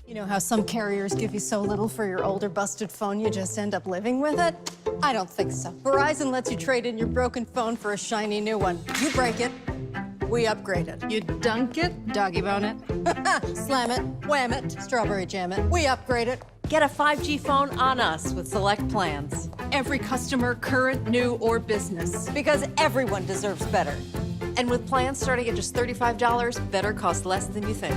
You know how some carriers give you so little for your older busted phone you just end up living with it? I don't think so. Verizon lets you trade in your broken phone for a shiny new one. You break it, we upgrade it. You dunk it, doggy bone it. Slam it, wham it, strawberry jam it, we upgrade it. Get a 5G phone on us with select plans. Every customer, current, new, or business. Because everyone deserves better. And with plans starting at just $35, better costs less than you think.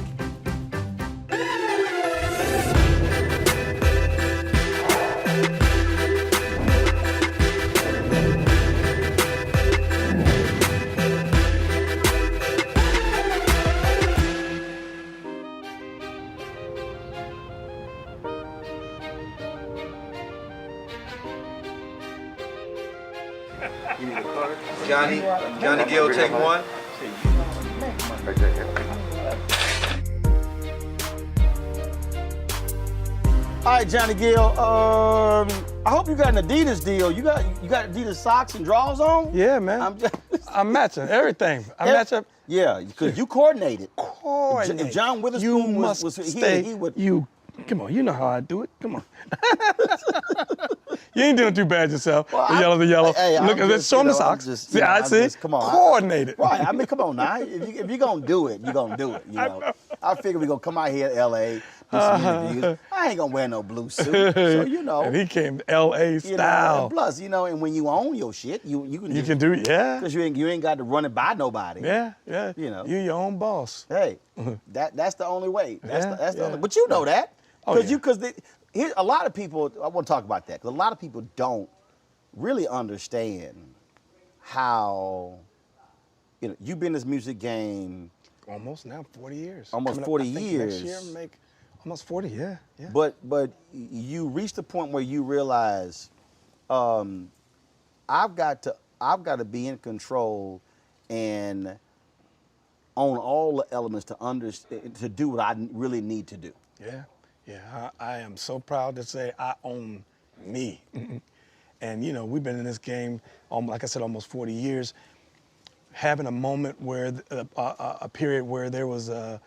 Johnny Gill, take one. All right, Johnny Gill. I hope you got an Adidas deal. You got Adidas socks and drawers on? Yeah, man. I'm matching everything. I match up. Yeah, because you coordinated. Coordinate. If John Witherspoon was here, he would. Come on, you know how I do it. Come on. You ain't doing too bad yourself. Well, the yellow. Hey, look, let's show them the socks. See, I see. Come on. Coordinated. Right. I mean, come on now. If you're gonna do it, you're gonna do it. You know. I figure we're gonna come out here to LA, do some interviews. I ain't gonna wear no blue suit. So you know. And he came LA style. And plus, you know, and when you own your shit, you can do it, yeah. Because you ain't got to run it by nobody. Yeah. You know. You're your own boss. Hey, that's the only way. That's the only. But you know that. Because a lot of people, I want to talk about that, because a lot of people don't really understand how, you know, you've been in this music game. Almost now, 40 years. Almost 40 years. Next year, make almost 40, yeah. But you reached a point where you realize, I've got to be in control and own all the elements to do what I really need to do. Yeah, I am so proud to say I own me. And, you know, we've been in this game, like I said, almost 40 years. Having a moment where, a period where there was I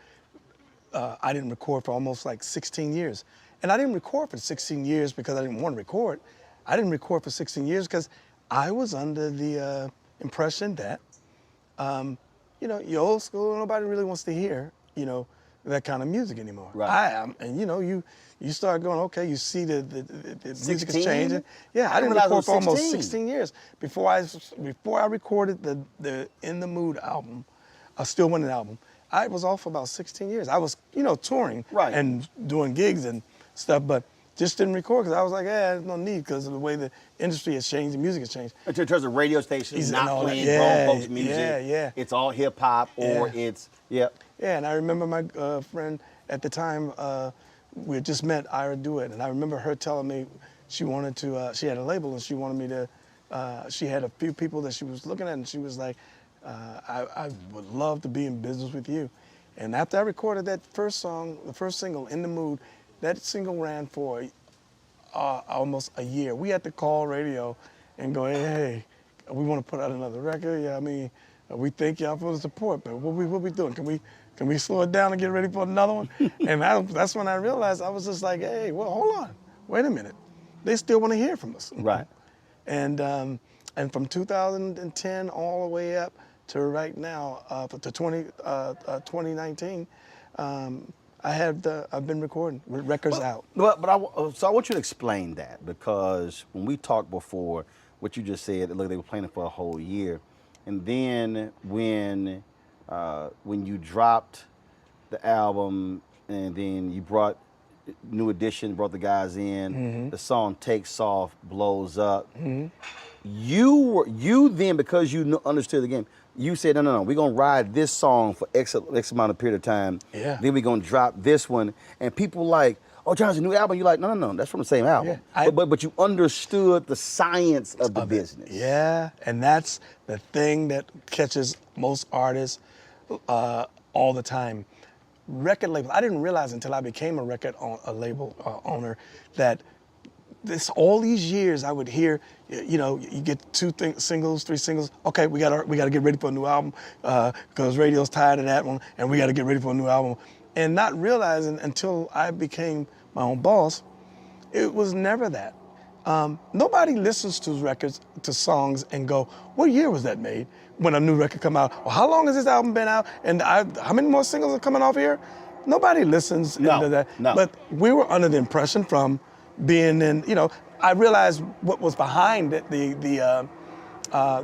didn't record for almost like 16 years. And I didn't record for 16 years because I didn't want to record. I didn't record for 16 years because I was under the impression that, you know, you're old school, nobody really wants to hear, you know, that kind of music anymore. Right. I am, and you know, you start going, okay, you see the music is changing. Yeah, I didn't record for almost 16 years before I recorded the In the Mood album, a Still Winning album. I was off for about 16 years. I was, you know, touring and doing gigs and stuff, but just didn't record because I was like, there's no need because of the way the industry has changed, the music has changed. In terms of radio stations, not playing grown folks' music. It's all hip hop or it's. Yeah, and I remember my friend at the time, we had just met, Ira Duet, and I remember her telling me she wanted to, she had a label and she wanted me to, she had a few people that she was looking at and she was like, I would love to be in business with you. And after I recorded that first song, the first single, In the Mood, that single ran for almost a year. We had to call radio and go, hey, we want to put out another record. Yeah, I mean, we thank y'all for the support, but what we doing? Can we slow it down and get ready for another one? And that's when I realized, I was just like, hey, well, hold on, wait a minute. They still want to hear from us. Right. And from 2010 all the way up to right now, to 2019, I've been recording with records out. So I want you to explain that, because when we talked before, what you just said, look, they were playing it for a whole year. And then when you dropped the album and then you brought New Edition, brought the guys in, the song Takes Off, blows up. You then, because you understood the game, you said, no, we're going to ride this song for X amount of period of time. Yeah. Then we're going to drop this one. And people like, oh, John's a new album. You're like, no, that's from the same album. Yeah, but you understood the science of the business. Yeah, and that's the thing that catches most artists all the time. Record labels, I didn't realize until I became a label owner that all these years I would hear, you know, you get singles, 3 singles. Okay, we got to get ready for a new album because radio's tired of that one, and we got to get ready for a new album. and not realizing until I became my own boss, it was never that. Nobody listens to records, to songs, and go, "What year was that made?" When a new record come out, or how long has this album been out, and how many more singles are coming off here? Nobody listens into that. No. But we were under the impression from being in, I realized what was behind it, the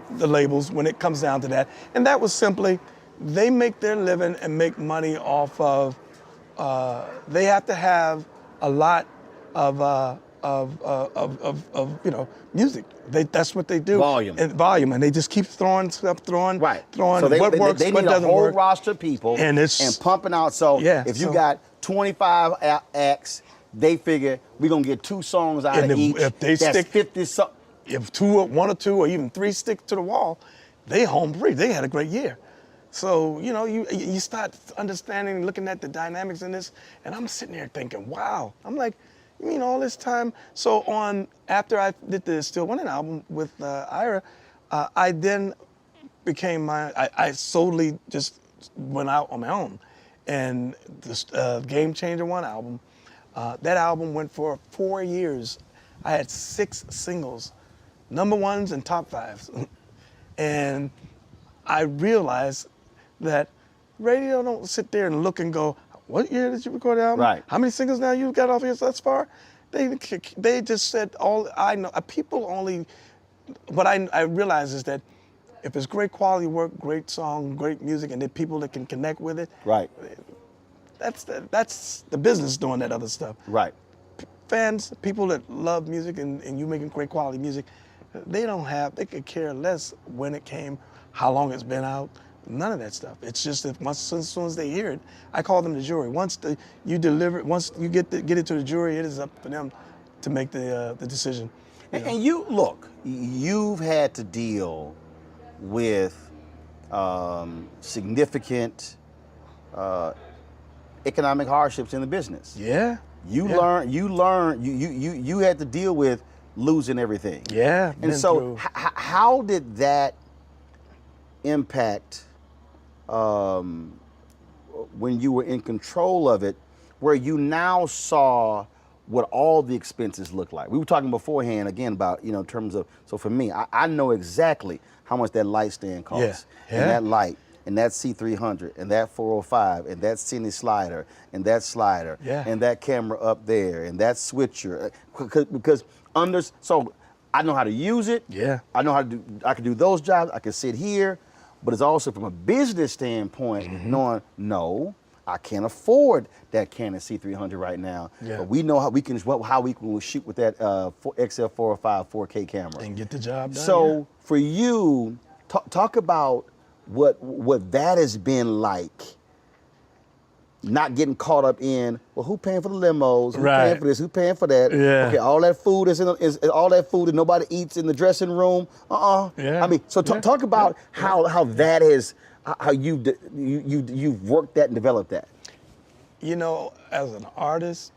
labels when it comes down to that, and that was simply they make their living and make money off of. They have to have a lot of music. That's what they do. Volume, and they just keep throwing stuff, throwing. So they, what works, they what need a doesn't whole work. roster of people And pumping out. So if you got 25 acts, they figure we're gonna get 2 songs out of each. If they that's stick 50 songs. If one or two or even 3 stick to the wall, they home free. They had a great year. So, you start understanding, looking at the dynamics in this, and I'm sitting there thinking, wow. I'm like, you mean all this time? So after I did the Still Winning album with Ira, I then became I solely just went out on my own. And the Game Changer 1 album, that album went for 4 years. I had 6 singles, number 1s and top 5s. And I realized that radio don't sit there and look and go, "What year did you record the album? Right. How many singles now you got off here thus far?" They just said, all I know, people only, what I realize is that if it's great quality work, great song, great music, and the people that can connect with it, Right. that's the business doing that other stuff. Right. Fans, people that love music and you making great quality music, they could care less when it came, how long it's been out, none of that stuff. It's just that as soon as they hear it, I call them the jury. Once you get it to the jury, it is up for them to make the decision. And you've had to deal with significant economic hardships in the business. Yeah. You had to deal with losing everything. Yeah. And so how did that impact when you were in control of it, where you now saw what all the expenses look like? We were talking beforehand again about, in terms of, so for me, I know exactly how much that light stand costs. Yeah. And that light, and that C300, and that 405, and that cine slider, and that slider, and that camera up there, and that switcher. So I know how to use it. Yeah. I know how to I can do those jobs. I can sit here. But it's also from a business standpoint, knowing, no, I can't afford that Canon C300 right now. Yeah. But we know how we can shoot with that XL405 4K camera. And get the job done. So for you, talk about what that has been like. Not getting caught up in, well, who paying for the limos? Who paying for this? Who paying for that? Yeah. Okay, all that food is all that food that nobody eats in the dressing room. Yeah. I mean, so talk about how that is, how you've worked that and developed that. As an artist,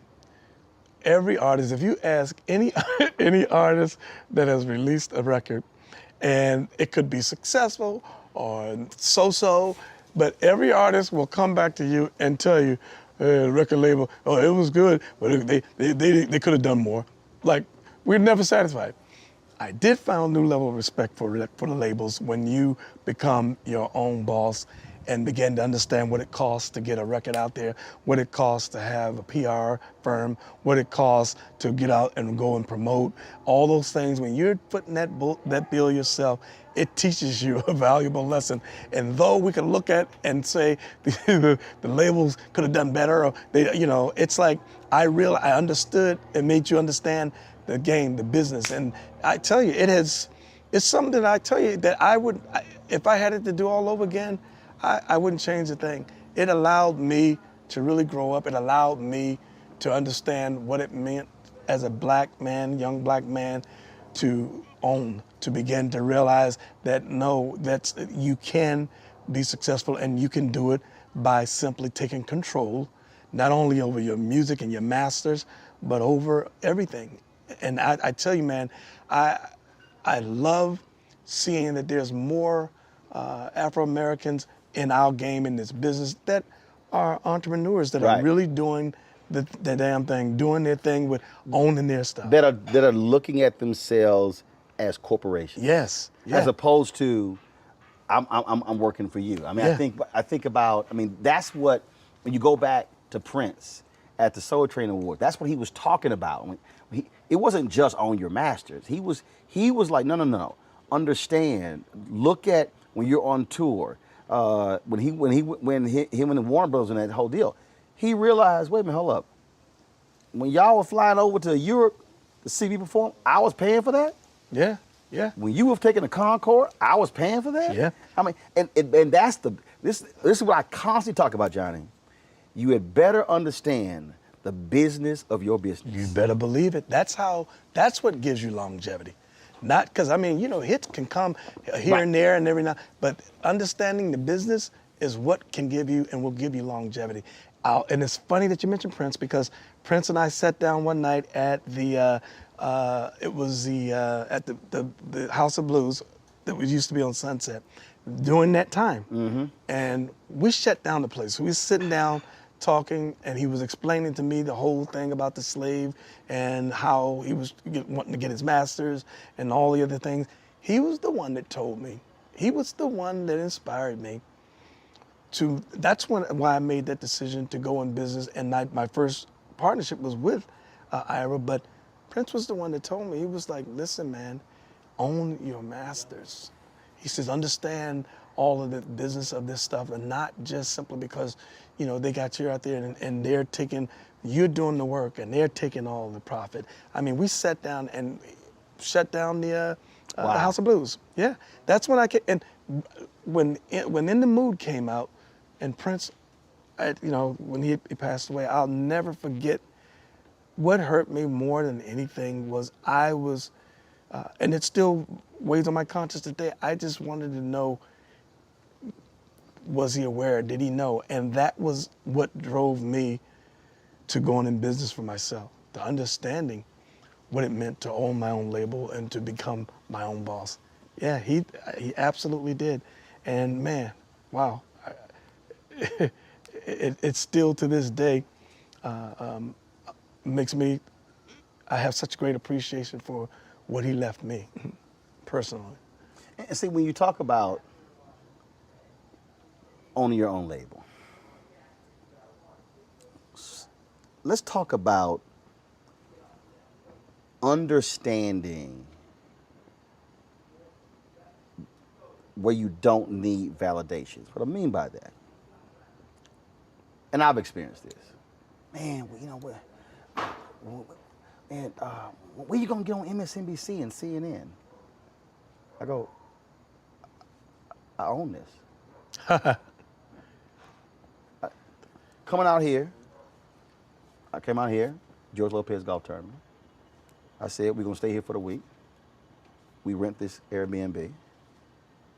every artist, if you ask any artist that has released a record, and it could be successful or so-so, but every artist will come back to you and tell you, the record label, oh, it was good, but they could have done more. Like, we're never satisfied. I did find a new level of respect for the labels when you become your own boss and begin to understand what it costs to get a record out there, what it costs to have a PR firm, what it costs to get out and go and promote, all those things. When you're putting that bill yourself, it teaches you a valuable lesson. And though we can look at and say the labels could have done better, or it's like I understood and made you understand the game, the business. And I tell you, it's something that I tell you that if I had it to do all over again, I wouldn't change a thing. It allowed me to really grow up. It allowed me to understand what it meant as a black man, young black man, to own, to begin to realize that you can be successful and you can do it by simply taking control, not only over your music and your masters, but over everything. And I tell you, man, I love seeing that there's more Afro-Americans in our game, in this business, that are entrepreneurs that Right. are really doing the damn thing, doing their thing with owning their stuff. That are looking at themselves as corporations. Yes. Yeah. As opposed to I'm working for you. I mean, Yeah. I think about. I mean, that's what when you go back to Prince at the Soul Train Award. That's what he was talking about. It wasn't just own your masters. He was like, no. Understand. Look at when you're on tour. When him and the Warner Brothers and that whole deal, he realized, wait a minute, hold up. When y'all were flying over to Europe to see me perform, I was paying for that. Yeah. Yeah. When you have taken a Concorde, I was paying for that. Yeah. I mean, and that's this is what I constantly talk about, Johnny. You had better understand the business of your business. You better believe it. That's what gives you longevity. Not because, I mean, hits can come here Right. and there and every now, but understanding the business is what can give you and will give you longevity. And it's funny that you mentioned Prince, because Prince and I sat down one night at the House of Blues that used to be on Sunset during that time. Mm-hmm. And we shut down the place. So we were sitting down talking, and he was explaining to me the whole thing about the slave and how he was wanting to get his master's and all the other things. He was the one that told me. He was the one that inspired me to, that's why I made that decision to go in business. And my first partnership was with Ira, but Prince was the one that told me. He was like, listen, man, own your masters. He says, understand all of the business of this stuff, and not just simply because, they got you out there and they're you're doing the work and they're taking all the profit. I mean, we sat down and shut down the House of Blues. Yeah, that's when I came. And when In the Mood came out, and Prince, when he passed away, I'll never forget. What hurt me more than anything was and it still weighs on my conscience today. I just wanted to know, was he aware? Did he know? And that was what drove me to going in business for myself, the understanding what it meant to own my own label and to become my own boss. Yeah, he absolutely did. And man, wow, it's still to this day makes me, I have such great appreciation for what he left me personally. And see, when you talk about owning your own label, let's talk about understanding where you don't need validations. What I mean by that, and I've experienced this, man, where you gonna get on MSNBC and CNN? I go, I own this. Coming out here, I came out here, George Lopez Golf Tournament. I said, we're gonna stay here for the week. We rent this Airbnb.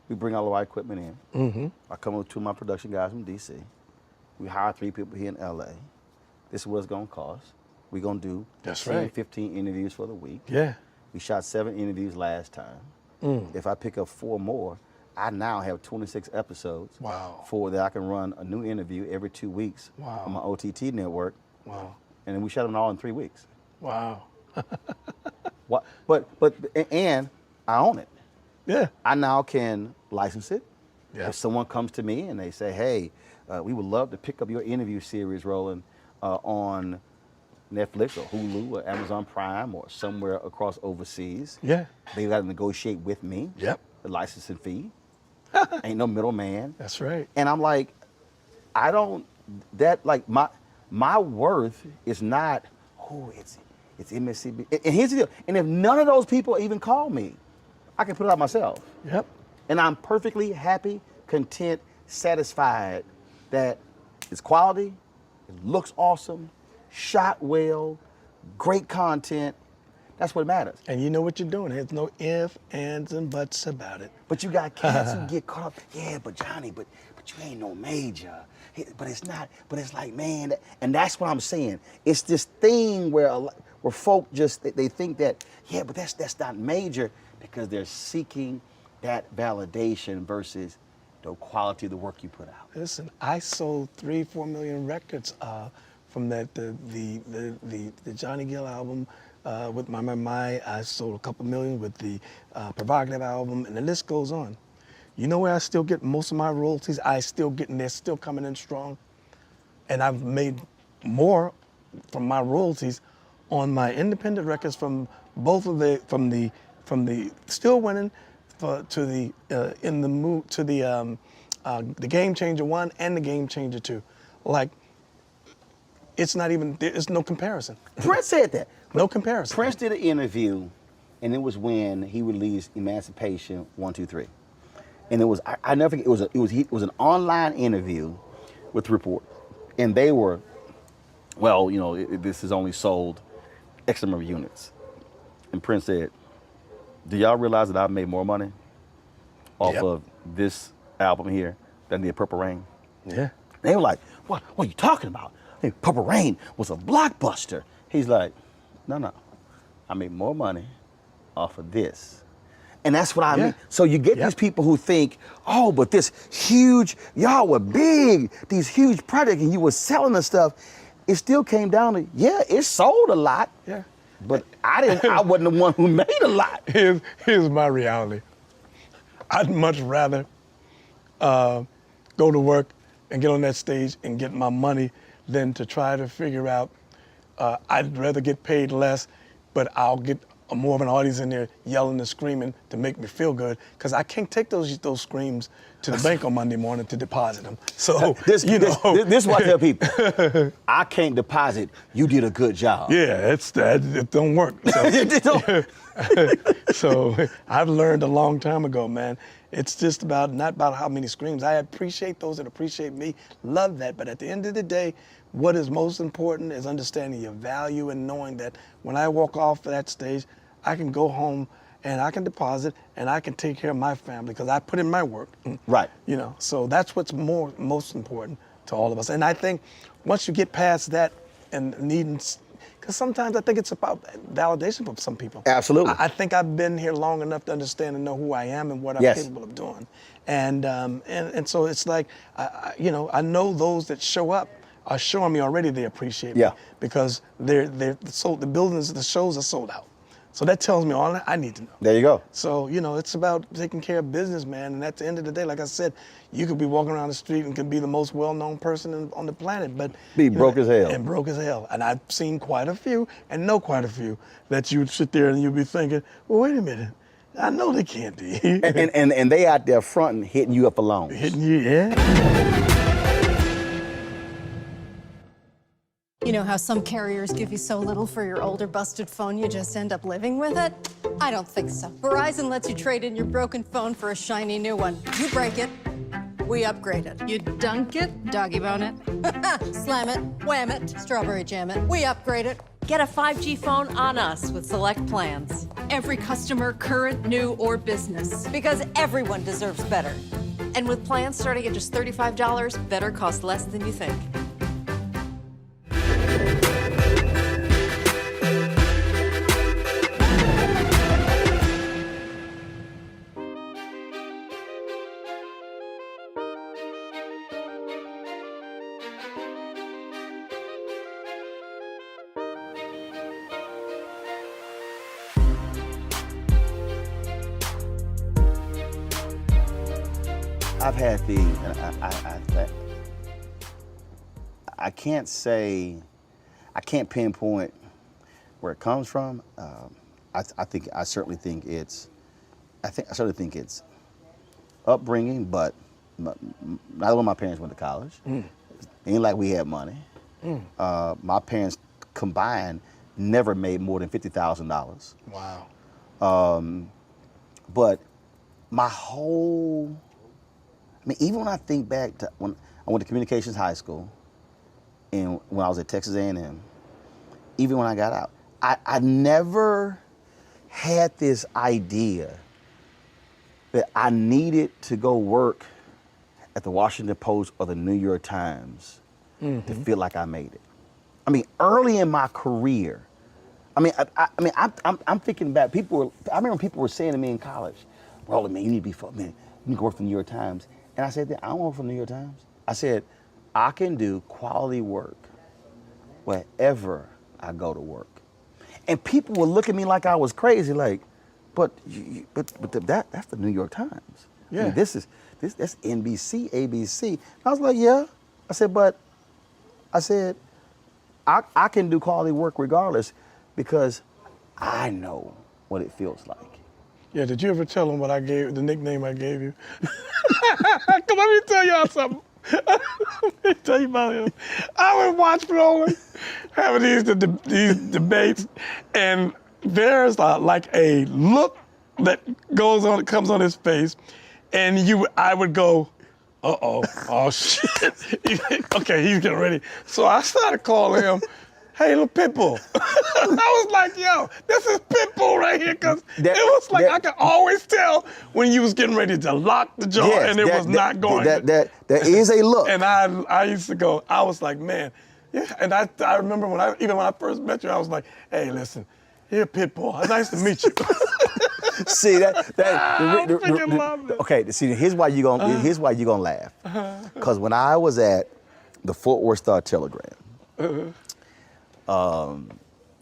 We bring all of our equipment in. Mm-hmm. I come with two of my production guys from DC. We hire 3 people here in LA. This is what it's gonna cost. We're gonna do 15 interviews for the week. Yeah. We shot 7 interviews last time. If I pick up 4 more, I now have 26 episodes. Wow. That I can run a new interview every 2 weeks on my OTT network. Wow. And then we shot them all in 3 weeks. Wow. And I own it. Yeah. I now can license it. Yeah. If someone comes to me and they say, hey, we would love to pick up your interview series, Roland, on Netflix or Hulu or Amazon Prime or somewhere across overseas. Yeah. They got to negotiate with me. Yep. The licensing fee. Ain't no middleman. That's right. And I'm like, my worth is not, it's MSCB. And here's the deal. And if none of those people even call me, I can put it out myself. Yep. And I'm perfectly happy, content, satisfied that it's quality, it looks awesome, shot well, great content. That's what matters. And you know what you're doing. There's no ifs, ands, and buts about it. But you got cats who get caught up. Yeah, but Johnny, but you ain't no major. But it's not. But it's like, man, and that's what I'm saying. It's this thing where folk just they think that, yeah, but that's not major, because they're seeking that validation versus the quality of the work you put out? Listen, I sold 3-4 million records from that the Johnny Gill album with My. I sold a couple million with the Performative album, and the list goes on. You know where I still get most of my royalties? I still get, and they're still coming in strong. And I've made more from my royalties on my independent records from both of the Still Winning to the Game Changer 1 and the Game Changer 2. Like, it's not even, there's no comparison. Prince said that. No comparison. Prince did an interview, and it was when he released Emancipation 1, 2, 3. And it was, I never forget, it was an online interview with the report. And they were, well, you know, this is only sold X number of units. And Prince said, do y'all realize that I've made more money off of this album here than the Purple Rain? Yeah. They were like, what are you talking about? Hey, Purple Rain was a blockbuster. He's like, no, I made more money off of this. And that's what I mean. So you get these people who think, oh, but this huge, y'all were big, these huge projects, and you were selling the stuff. It still came down to, yeah, it sold a lot. Yeah. But I wasn't the one who made a lot. Here's my reality. I'd much rather go to work and get on that stage and get my money than to try to figure out, I'd rather get paid less, but I'll get more of an audience in there yelling and screaming to make me feel good, because I can't take those screams to the bank on Monday morning to deposit them. So this is what I tell people. I can't deposit. You did a good job. Yeah, it don't work. So, so I've learned a long time ago, man. It's just not about how many screams. I appreciate those that appreciate me, love that. But at the end of the day, what is most important is understanding your value and knowing that when I walk off that stage, I can go home and I can deposit and I can take care of my family because I put in my work. Right. You know, so that's what's most important to all of us. And I think once you get past that and needing, because sometimes I think it's about validation for some people. Absolutely. I think I've been here long enough to understand and know who I am and what I'm capable of doing. And so it's like, I know those that show up are showing me already they appreciate me because they're sold, the buildings, the shows are sold out. So that tells me all I need to know. There you go. So, it's about taking care of business, man. And at the end of the day, like I said, you could be walking around the street and could be the most well-known person on the planet, but be broke as hell. And broke as hell. And I've seen quite a few and know quite a few that you'd sit there and you'd be thinking, well, wait a minute. I know they can't be. and they out there fronting, hitting you up for loans. Hitting you, yeah. You know how some carriers give you so little for your older busted phone you just end up living with it? I don't think so. Verizon lets you trade in your broken phone for a shiny new one. You break it, we upgrade it. You dunk it, doggy bone it. Slam it, wham it, strawberry jam it, we upgrade it. Get a 5G phone on us with select plans. Every customer, current, new, or business. Because everyone deserves better. And with plans starting at just $35, better cost less than you think. I've had I can't pinpoint where it comes from. I certainly think it's upbringing, but neither one of my parents went to college. Ain't like we had money. My parents combined never made more than $50,000. Wow. But my whole, even when I think back to when I went to communications high school and when I was at Texas A&M, even when I got out, I never had this idea that I needed to go work at the Washington Post or the New York Times to feel like I made it. Early in my career, I'm thinking back. I remember people were saying to me in college, "Roland, man, you need to go work for the New York Times." And I said, I don't work for the New York Times. I said, I can do quality work wherever I go to work. And people would look at me like I was crazy, like, but that's the New York Times. Yeah. I mean, that's NBC, ABC. And I was like, yeah. I said, I can do quality work regardless because I know what it feels like. Yeah, did you ever tell them what I gave, the nickname I gave you? Come on, let me tell y'all something. Let me tell you about him. I would watch Roland having these debates, and there's like a look that comes on his face, and I would go, oh shit. Okay, he's getting ready. So I started calling him, hey, little Pitbull. I was like, yo, this is Pitbull right here, because it was like I could always tell when you was getting ready to lock the jaw, and it was not going. There is a look. And I used to go, I was like, man, yeah. And I remember when I first met you, I was like, hey, listen, here, Pitbull, nice to meet you. See I freaking love it. Okay, see, here's why you gonna laugh. Because when I was at the Fort Worth Star Telegram,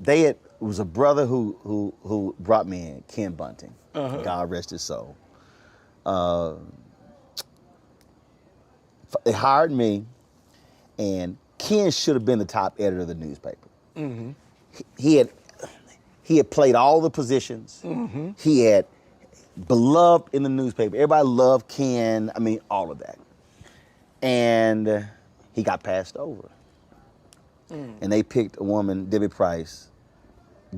it was a brother who brought me in, Ken Bunting. God rest his soul. They hired me, and Ken should have been the top editor of the newspaper. Mm-hmm. He had played all the positions. Mm-hmm. He had beloved in the newspaper. Everybody loved Ken. I mean, all of that. And he got passed over. And they picked a woman, Debbie Price,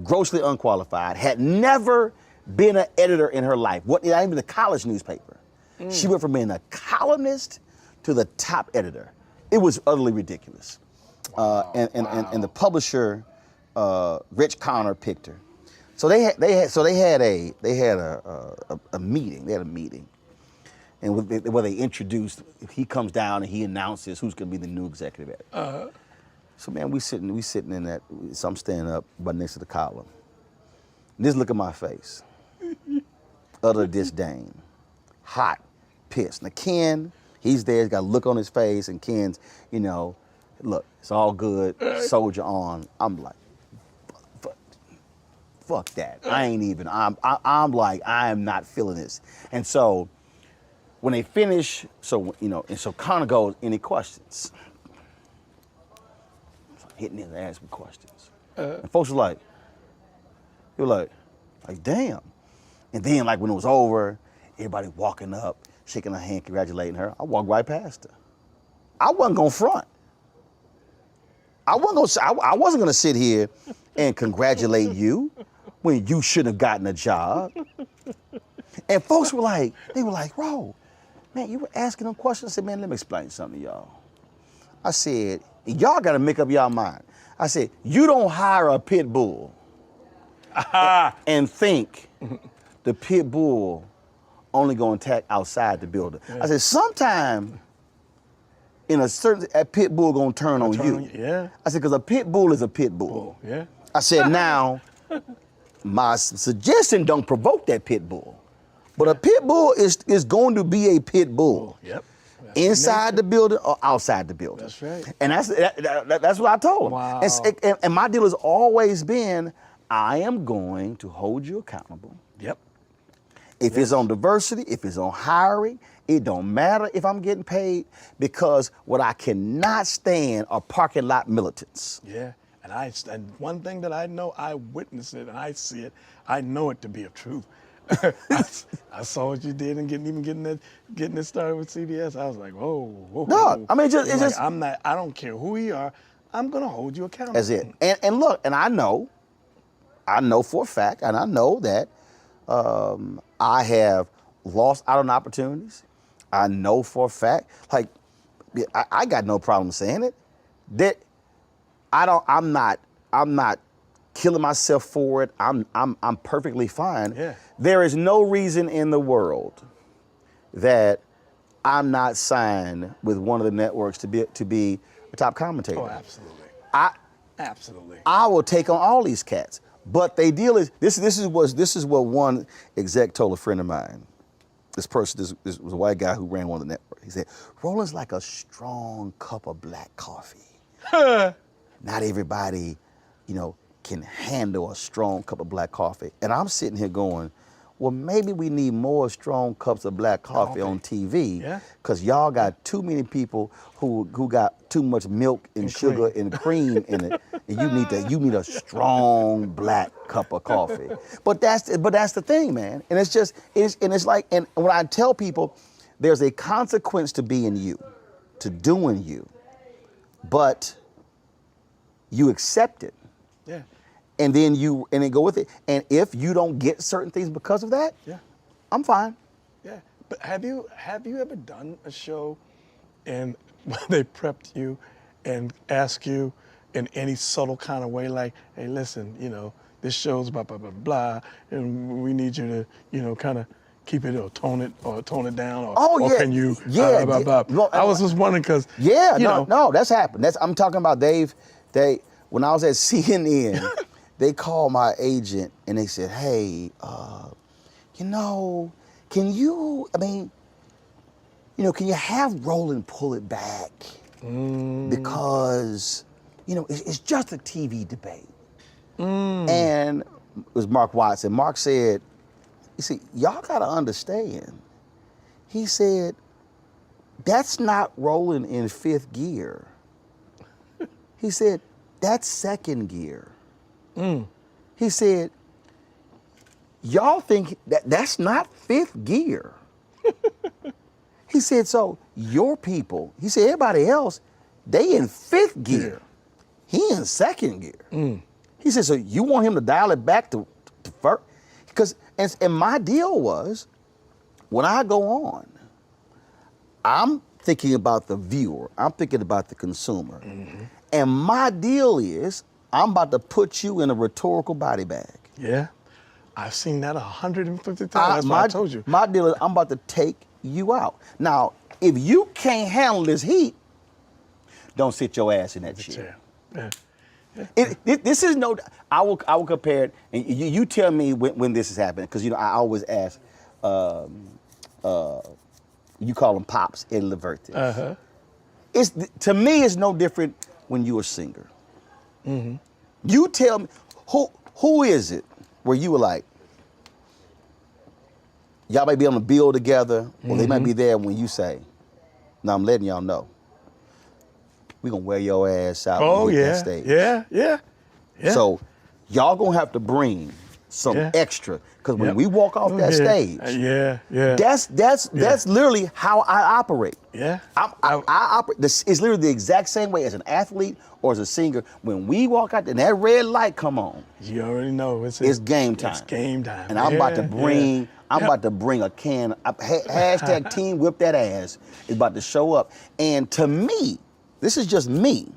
grossly unqualified, had never been an editor in her life, not even a college newspaper. She went from being a columnist to the top editor. It was utterly ridiculous. And the publisher, Rich Connor, picked her. So they had a meeting. They had a meeting, and where they introduced. He comes down and he announces who's going to be the new executive editor. So man, we sitting in that. So I'm standing up, but next to the column. And just look at my face. Utter disdain, hot, pissed. Now Ken, he's there. He's got a look on his face, and Ken's, look, it's all good. Soldier on. I'm like, fuck that. I'm like, I am not feeling this. And so when they finish, so Connor goes, any questions? Hitting his ass with questions. And folks were like, damn. And then like when it was over, everybody walking up, shaking her hand, congratulating her. I walked right past her. I wasn't gonna front. I wasn't gonna sit here and congratulate you when you shouldn't have gotten a job. And folks were like, Ro, man, you were asking them questions. I said, man, let me explain something to y'all. I said, y'all gotta make up y'all mind. I said, you don't hire a pit bull and think the pit bull only gonna attack outside the building. Yeah. I said, sometime in a pit bull gonna turn on you. Yeah. I said, because a pit bull is a pit bull. Yeah. I said, now, my suggestion don't provoke that pit bull. But a pit bull is going to be a pit bull. Yep. Inside the building or outside the building. That's right. And that's what I told him. Wow. And my deal has always been, I am going to hold you accountable. Yep. If it's on diversity, if it's on hiring, it don't matter if I'm getting paid, because what I cannot stand are parking lot militants. Yeah. And one thing that I know, I witness it and I see it, I know it to be a truth. I saw what you did and getting it started with CBS. I was like, whoa. No, I mean, it's just I don't care who you are, I'm gonna hold you accountable. That's it. And look, and I know for a fact, and I know that I have lost out on opportunities. I know for a fact, like, I got no problem saying it, that I'm not killing myself for it. I'm perfectly fine. Yeah. There is no reason in the world that I'm not signed with one of the networks to be a top commentator. Oh, absolutely. Absolutely. I will take on all these cats. But they deal is this is what one exec told a friend of mine. this person, this was a white guy who ran one of the networks. He said, Roland's like a strong cup of black coffee. Not everybody, can handle a strong cup of black coffee. And I'm sitting here going, well, maybe we need more strong cups of black coffee on TV, because y'all got too many people who got too much milk and sugar and cream in it, and you need a strong black cup of coffee. But that's the thing, man. And it's like, and when I tell people, there's a consequence to being you, to doing you, but you accept it. Yeah. And then go with it. And if you don't get certain things because of that, I'm fine. Yeah. But have you ever done a show and they prepped you and asked you in any subtle kind of way, like, hey, listen, this show's blah, blah, blah, blah, and we need you to, kind of keep it or tone it down, or can you, blah, blah, blah. I was just wondering because, no, that's happened. I'm talking about when I was at CNN, they called my agent and they said, hey, can you have Roland pull it back? Because, it's just a TV debate. And it was Mark Watson. Mark said, you see, y'all gotta understand. He said, that's not Roland in fifth gear. He said, that's second gear. He said, y'all think that's not fifth gear. He said, so your people, he said, everybody else, they in fifth gear. He in second gear. He said, so you want him to dial it back to first? Because, and my deal was, when I go on, I'm thinking about the viewer, I'm thinking about the consumer. And my deal is, I'm about to put you in a rhetorical body bag. Yeah, I've seen that 150 times. That's what I told you. My deal is, I'm about to take you out. Now, if you can't handle this heat, don't sit your ass in that chair. This is I will compare it, and you tell me when this is happening, because I always ask, you call them pops, Eddie Leverty. To me, it's no different when you're a singer. You tell me, who is it where you were like, y'all might be on the bill together, or they might be there when you say, now I'm letting y'all know, we're gonna wear your ass out when you hit that stage. Yeah. So y'all gonna have to bring some extra, because when we walk off that stage, that's literally how I operate. I operate. It's literally the exact same way as an athlete or as a singer. When we walk out there and that red light come on, you already know it's game time. It's game time. And I'm about to bring. I'm about to bring a can. Hashtag Team Whip That Ass is about to show up. And to me, this is just me.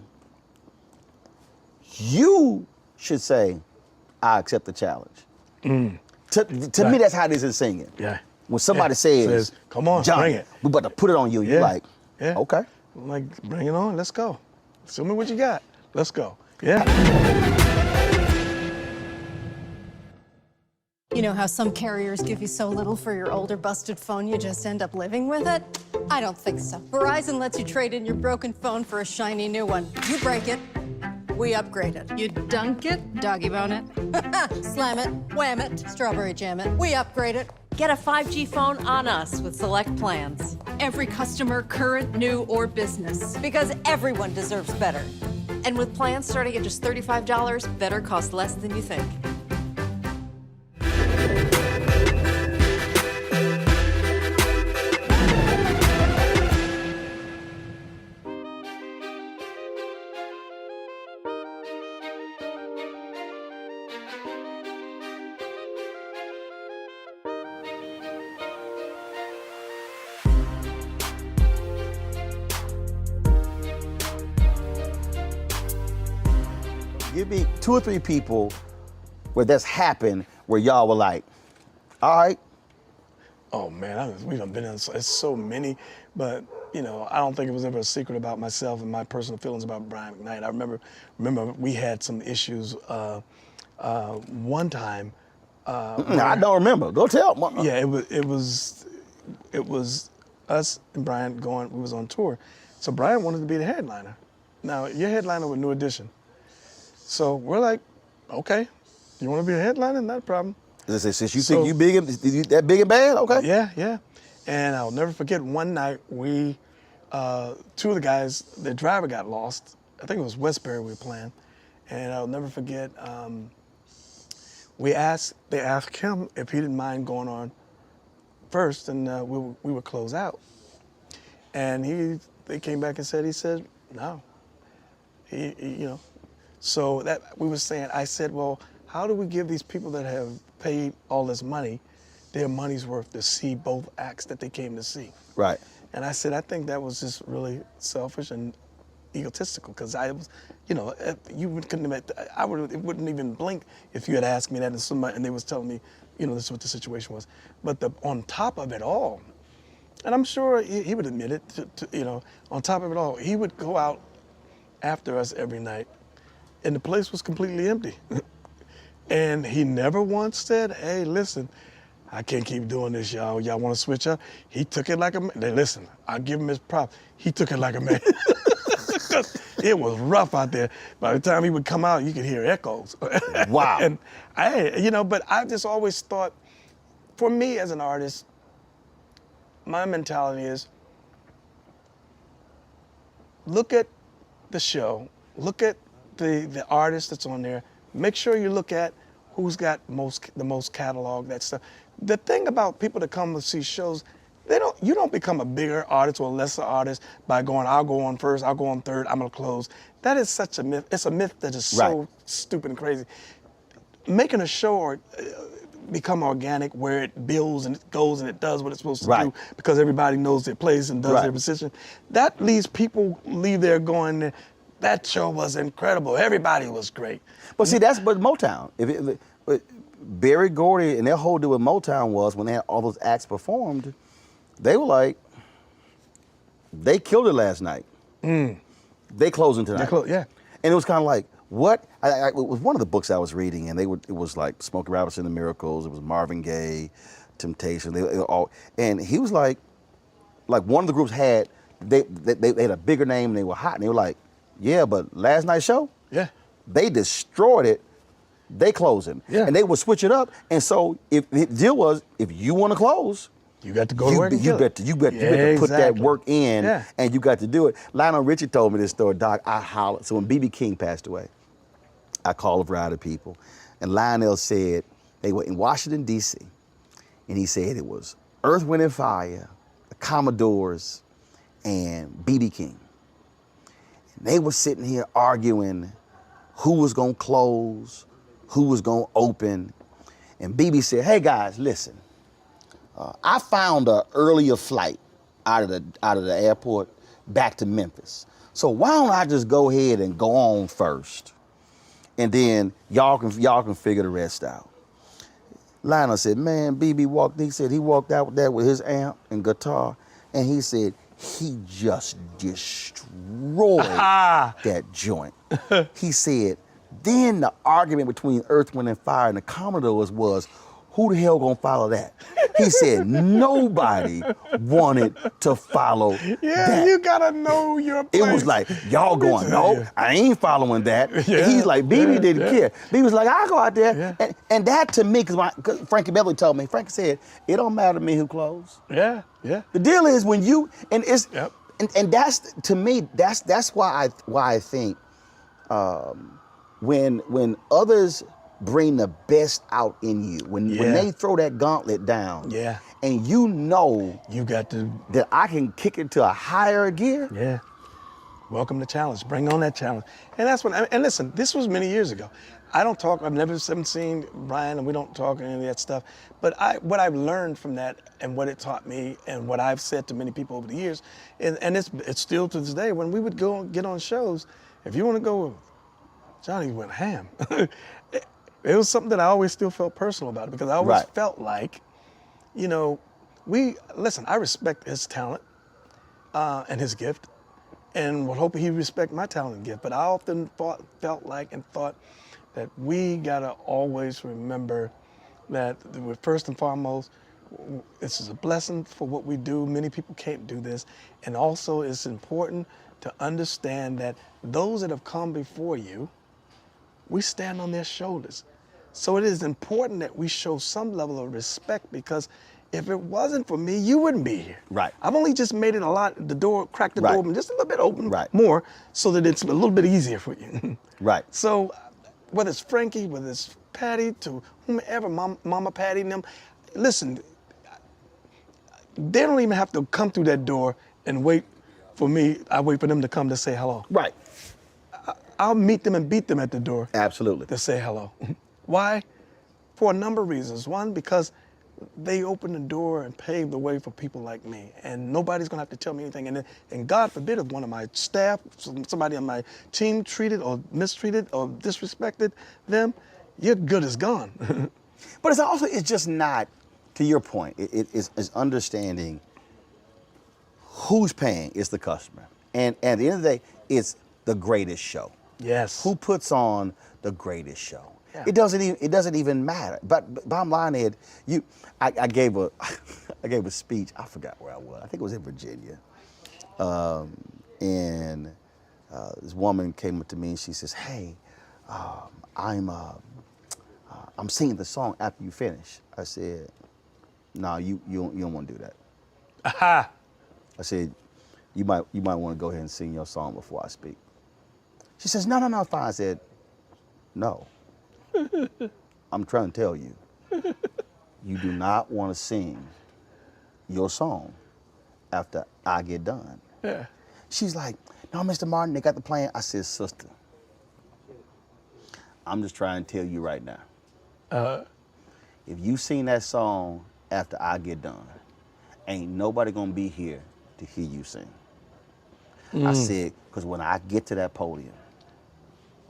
You should say, I accept the challenge. To me, that's how this is singing. When somebody says, come on, Johnny, bring it. we about to put it on you. You're like, okay. I'm like, bring it on, let's go. Show me what you got. Let's go. You know how some carriers give you so little for your older busted phone you just end up living with it? I don't think so. Verizon lets you trade in your broken phone for a shiny new one. You break it, we upgrade it. You dunk it, doggy bone it. Slam it, wham it, strawberry jam it. We upgrade it. Get a 5G phone on us with select plans. Every customer, current, new, or business. Because everyone deserves better. And with plans starting at just $35, better costs less than you think. Give me 2 or 3 people where that's happened, where y'all were like, all right. Oh man, we done been in so many, but I don't think it was ever a secret about myself and my personal feelings about Brian McKnight. I remember we had some issues one time. I don't remember. Go tell. Yeah, it was it was us and Brian going. We was on tour, so Brian wanted to be the headliner. Now your headliner with New Edition. So we're like, okay, you want to be a headliner? Not a problem. Since you think you big and that big and bad, okay? Yeah. And I'll never forget one night we, two of the guys, the driver got lost. I think it was Westbury we were playing. And I'll never forget, they asked him if he didn't mind going on first, and we would close out. And they came back and he said, no. So that we were saying, I said, well, how do we give these people that have paid all this money their money's worth to see both acts that they came to see? Right. And I said, I think that was just really selfish and egotistical, because I was, couldn't have, it wouldn't even blink if you had asked me that and they was telling me, this is what the situation was. But on top of it all, and I'm sure he would admit it, on top of it all, he would go out after us every night, and the place was completely empty. And he never once said, hey, listen, I can't keep doing this, y'all. Y'all want to switch up? He took it like a man. Listen, I'll give him his props. He took it like a man. It was rough out there. By the time he would come out, you could hear echoes. Wow. And but I just always thought, for me as an artist, my mentality is, look at the show, look at the artist that's on there, make sure you look at who's got the most catalog, that stuff. The thing about people that come to see shows, you don't become a bigger artist or a lesser artist by going, I'll go on first, I'll go on third, I'm gonna close. That is such a myth. It's a myth that is so stupid and crazy. Making a show or become organic, where it builds and it goes and it does what it's supposed to do, because everybody knows their place and does their position. That leaves people leave there going, that show was incredible. Everybody was great. But see, that's Motown. Berry Gordy and their whole deal with Motown was, when they had all those acts performed, they were like, they killed it last night. They closing tonight. Yeah. And it was kind of like, what? It was one of the books I was reading, and it was like Smokey Robinson and the Miracles. It was Marvin Gaye, Temptation. They were all, and he was like one of the groups had they had a bigger name and they were hot, and they were like, yeah, but last night's show, they destroyed it. They closing, and they would switch it up. And so if the deal was, if you want to close, you got to go to work. You got to put that work in, and you got to do it. Lionel Richie told me this story, Doc. I hollered. So when B.B. King passed away, I called a variety of people, and Lionel said they were in Washington D.C., and he said it was Earth, Wind and Fire, the Commodores, and B.B. King. And they were sitting here arguing who was gonna close, who was gonna open, and BB said, "Hey guys, listen. I found an earlier flight out of the airport back to Memphis. So why don't I just go ahead and go on first, and then y'all can figure the rest out." Lionel said, "Man, BB walked. He said he walked out there with his amp and guitar, and he said he just destroyed that joint." He said, then the argument between Earth, Wind and Fire and the Commodores was, who the hell gonna follow that? He said nobody wanted to follow that. You gotta know your place. It was like, y'all going, no, I ain't following that. And he's like, BB didn't care. BB was like, I'll go out there. And that to me, because Frankie Beverly told me, Frankie said, it don't matter to me who closed. The deal is when you, and it's, and that's, to me, that's why I think when others bring the best out in you, when they throw that gauntlet down, and you know you got to that I can kick it to a higher gear. Welcome to challenge. Bring on that challenge. And that's when, and listen, this was many years ago. I don't talk, haven't seen Brian, and we don't talk any of that stuff. But what I've learned from that and what it taught me and what I've said to many people over the years, and it's still to this day, when we would go get on shows, if you want to go, Johnny went ham. It was something that I always still felt personal about it, because I always felt like, I respect his talent and his gift, and would hope he respect my talent and gift. But I often felt like and thought that we gotta always remember that first and foremost, This is a blessing for what we do. Many people can't do this. And also it's important to understand that those that have come before you, we stand on their shoulders. So it is important that we show some level of respect, because if it wasn't for me, you wouldn't be here. Right. I've only just made it cracked the Right. door open just a little bit open Right. more, so that it's a little bit easier for you. Right. So whether it's Frankie, whether it's Patty, to whomever, Mama Patty and them, listen, they don't even have to come through that door and wait for me. I wait for them to come to say hello. Right. I'll meet them and beat them at the door Absolutely. to say hello. Why? For a number of reasons. One, because they opened the door and paved the way for people like me, and nobody's gonna have to tell me anything. And God forbid if one of my staff, somebody on my team treated or mistreated or disrespected them, your good is gone. But it's just not, to your point, it's understanding who's paying is the customer. And at the end of the day, it's the greatest show. Yes. Who puts on the greatest show? Yeah. It doesn't even matter. But bottom line, Ed, I gave a speech. I forgot where I was. I think it was in Virginia. And this woman came up to me and she says, "Hey, I'm singing the song after you finish." I said, "No, you don't want to do that." Aha. I said, you might want to go ahead and sing your song before I speak." She says, "No, fine." I said, "No. I'm trying to tell you, you do not want to sing your song after I get done." Yeah. She's like, "No, Mr. Martin, they got the plan." I said, "Sister, I'm just trying to tell you right now. If you sing that song after I get done, ain't nobody gonna be here to hear you sing." I said, because when I get to that podium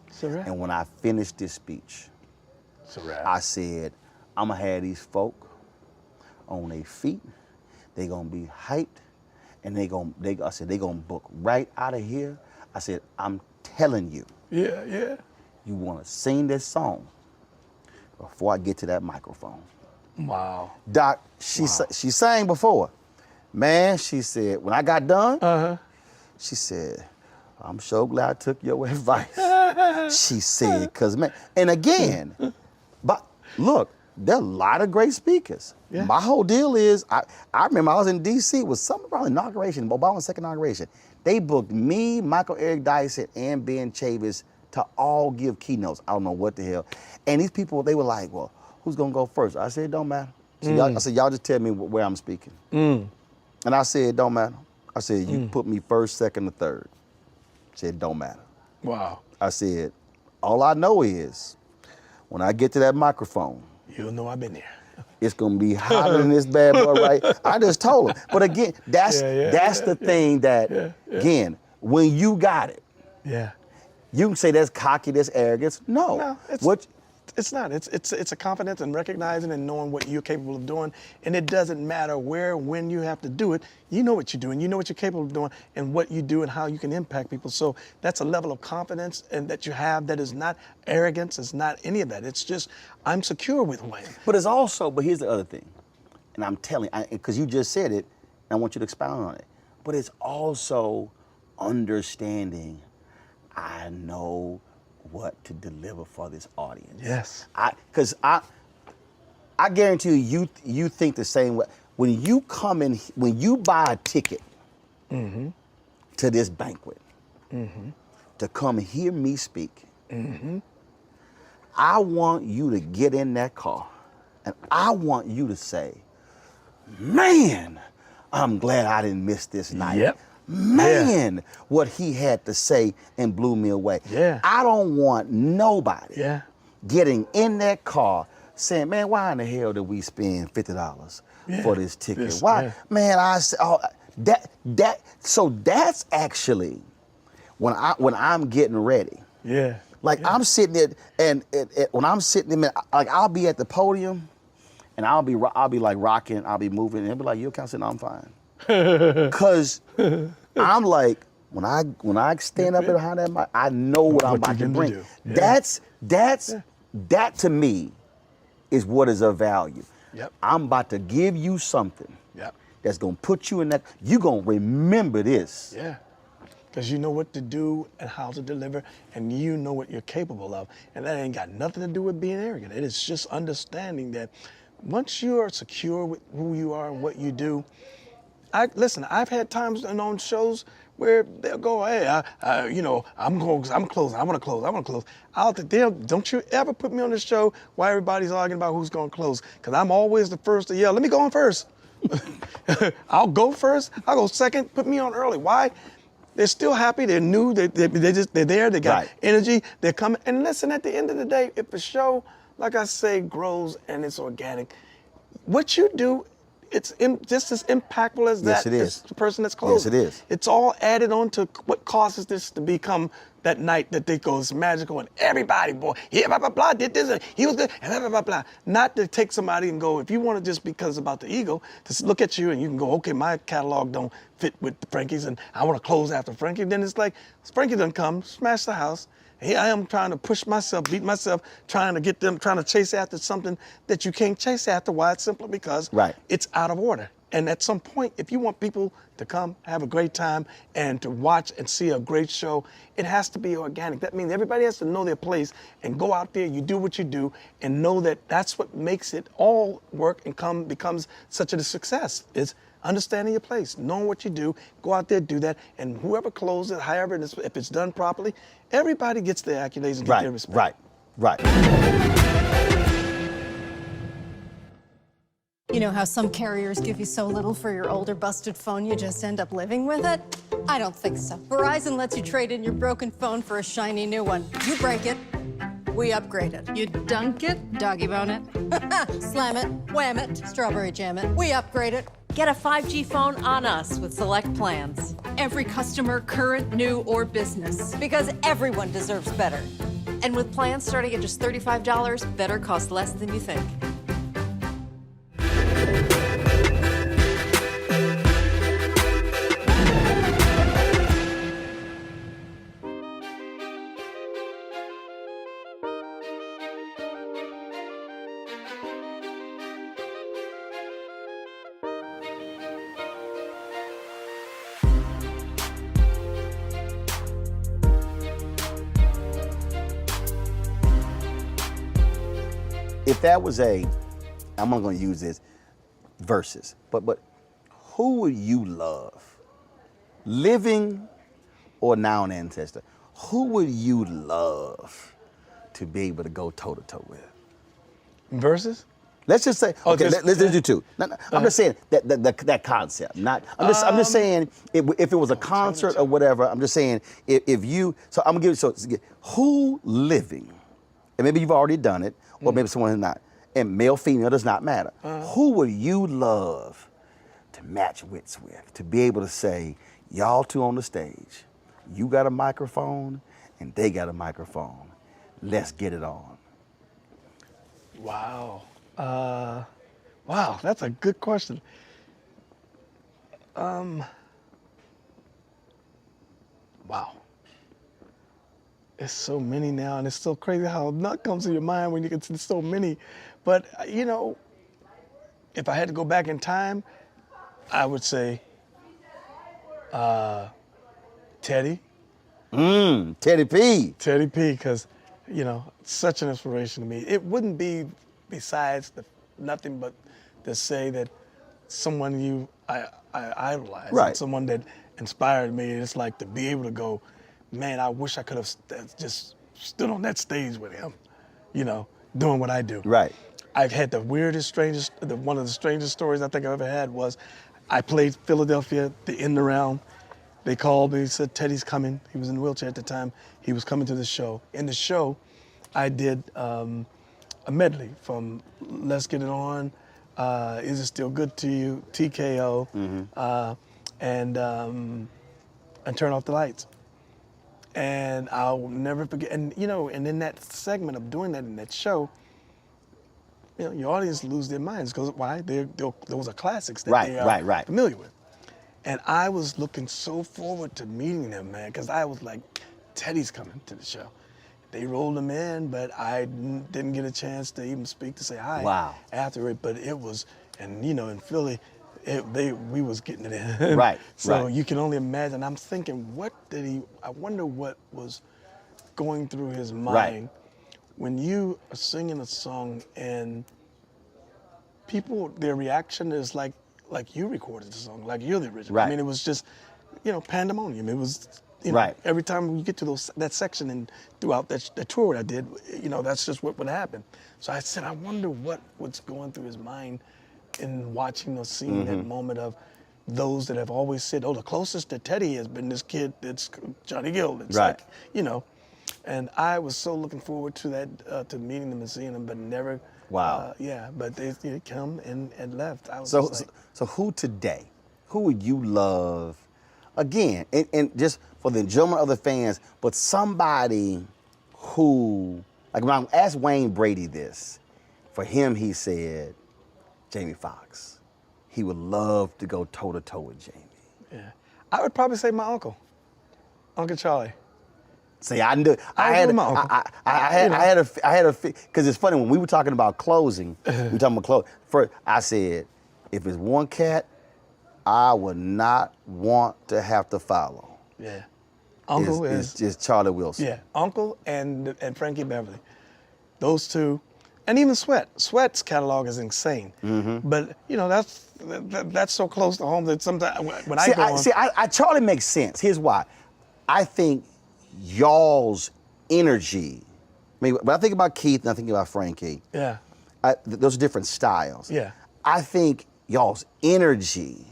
It's a wrap. and when I finish this speech, It's a wrap. I said, I'm gonna have these folk on their feet. They gonna be hyped, and I said they gonna book right out of here. I said, I'm telling you, Yeah. you wanna sing this song before I get to that microphone. Wow. Doc, she sang before. Man, she said, when I got done, she said, "I'm so glad I took your advice." She said, because man, and again, but look, there are a lot of great speakers. Yeah. My whole deal is, I remember I was in D.C. with some around inauguration, Obama's second inauguration. They booked me, Michael Eric Dyson, and Ben Chavis to all give keynotes. I don't know what the hell. And these people, they were like, "Well, who's gonna go first?" I said, "It don't matter." So I said, "Y'all just tell me where I'm speaking." And I said, "It don't matter." I said, "You put me first, second, or third." I said, "It don't matter." Wow. I said, "All I know is when I get to that microphone, You'll know I've been there. it's gonna be hotter than this bad boy, right?" I just told him. But again, that's the thing that, again, when you got it, Yeah. you can say that's cocky, that's arrogance. No. It's not. It's a confidence and recognizing and knowing what you're capable of doing. And it doesn't matter where, when you have to do it. You know what you're doing. You know what you're capable of doing and what you do and how you can impact people. So that's a level of confidence and that you have that is not arrogance. It's not any of that. It's just, I'm secure with who I am. But here's the other thing. And I'm telling, because you just said it, and I want you to expound on it. But it's also understanding, I know what to deliver for this audience. Yes. Because I guarantee you think the same way. When you come in, when you buy a ticket to this banquet to come hear me speak, I want you to get in that car and I want you to say, "Man, I'm glad I didn't miss this night." Yep. Man, what he had to say and blew me away. Yeah. I don't want nobody Yeah. getting in that car saying, "Man, why in the hell did we spend $50 for this ticket? Why?" Man, I said, so that's actually when I'm getting ready. Yeah. Like I'm sitting there, and when I'm sitting there, like I'll be at the podium, and I'll be like rocking, I'll be moving, and they'll be like, "You okay?" I said, "No, I'm fine." Cause I'm like, when I stand up behind that mic, I know what I'm about to bring. Do. Yeah. That to me is what is of value. Yep. I'm about to give you something Yep. that's gonna put you in that. You're gonna remember this. Yeah. Because you know what to do and how to deliver, and you know what you're capable of. And that ain't got nothing to do with being arrogant. It is just understanding that once you are secure with who you are and what you do, listen, I've had times on shows where they'll go, hey, I'm closing. I want to close. Don't you ever put me on this show while everybody's arguing about who's going to close, because I'm always the first to yell, let me go on first. I'll go first. I'll go second. Put me on early. Why? They're still happy. They're new. They're there. They got energy. They're coming. And listen, at the end of the day, if the show, like I say, grows and it's organic, what you do, it's just as impactful as Yes, it is. as the person that's closing. Yes, it is. It's all added on to what causes this to become that night that they go, it's magical, and everybody, boy, yeah, blah, blah, blah, did this, and he was good, and blah, blah, blah, blah. Not to take somebody and go, if you want to just because it's about the ego, to look at you and you can go, okay, my catalog don't fit with Frankie's, and I want to close after Frankie. Then it's like, Frankie doesn't come, smash the house. Here I am trying to push myself, beat myself, trying to get them, trying to chase after something that you can't chase after. Why? It's simply because it's out of order. And at some point, if you want people to come, have a great time, and to watch and see a great show, it has to be organic. That means everybody has to know their place and go out there, you do what you do, and know that that's what makes it all work and becomes such a success. It's understanding your place, knowing what you do, go out there, do that, and whoever closes it, however, if it's done properly, everybody gets their accolades and get their respect. Right. You know how some carriers give you so little for your older busted phone you just end up living with it? I don't think so. Verizon lets you trade in your broken phone for a shiny new one. You break it, we upgrade it. You dunk it, doggy bone it. Slam it, wham it, strawberry jam it. We upgrade it. Get a 5G phone on us with select plans. Every customer, current, new, or business. Because everyone deserves better. And with plans starting at just $35, better costs less than you think. If that was I'm not going to use this, versus, but who would you love, living or now an ancestor? Who would you love to be able to go toe to toe with? Versus? Let's just say, okay, let's do two. I'm just saying that concept. I'm just saying if it was a concert or whatever. I'm just saying if you. So I'm gonna give you who living, and maybe you've already done it, or maybe someone who's not, and male, female does not matter. Who would you love to match wits with, to be able to say, y'all two on the stage, you got a microphone and they got a microphone, let's get it on. Wow. Wow, that's a good question. Wow. It's so many now, and it's so crazy how nut comes to your mind when you can see so many. But, you know, if I had to go back in time, I would say Teddy. Teddy P. Teddy P, because, you know, such an inspiration to me. It wouldn't be besides nothing but to say that someone I idolize, someone that inspired me. It's like to be able to go, man, I wish I could have just stood on that stage with him, you know, doing what I do. Right. I've had the weirdest, one of the strangest stories I think I've ever had was I played Philadelphia, the end around. They called me, said, Teddy's coming. He was in a wheelchair at the time. He was coming to the show. In the show, I did a medley from Let's Get It On, Is It Still Good to You, TKO, and Turn Off the Lights. And I'll never forget, and you know, and in that segment of doing that in that show, you know, your audience lose their minds because why? Those are classics that they are familiar with. And I was looking so forward to meeting them, man, because I was like, Teddy's coming to the show. they rolled him in, but I didn't get a chance to even speak to say hi. Wow. After it, but it was, and you know, in Philly, we was getting it in. Right. So right. you can only imagine. I'm thinking, I wonder what was going through his mind when you are singing a song and people, their reaction is like you recorded the song, like you're the original. Right. I mean, it was just, you know, pandemonium. It was, you know, Right. every time we get to that section and throughout the tour I did, you know, that's just what would happen. So I said, I wonder what was going through his mind in watching or seeing that moment of those that have always said, oh, the closest to Teddy has been this kid that's Johnny Gill. It's Right. like, you know, and I was so looking forward to that, to meeting them and seeing them, but never. Wow. Yeah, but they come and left. I was So, just like, so who today, who would you love, again, and just for the enjoyment of the fans, but somebody who, like when I asked Wayne Brady this, for him he said, Jamie Foxx. He would love to go toe-to-toe with Jamie. yeah. I would probably say my uncle, Uncle Charlie. See, I knew. I had a because it's funny when we were talking about closing. We were talking about close. First, I said, if it's one cat, I would not want to have to follow. Yeah. Uncle It's just Charlie Wilson. Yeah, Uncle and Frankie Beverly. Those two, and even Sweat. Sweat's catalog is insane. But you know that's so close to home that sometimes when I go on. Charlie makes sense. Here's why. I think y'all's energy. I mean, when I think about Keith and I think about Frankie, Yeah. those are different styles. Yeah. I think y'all's energy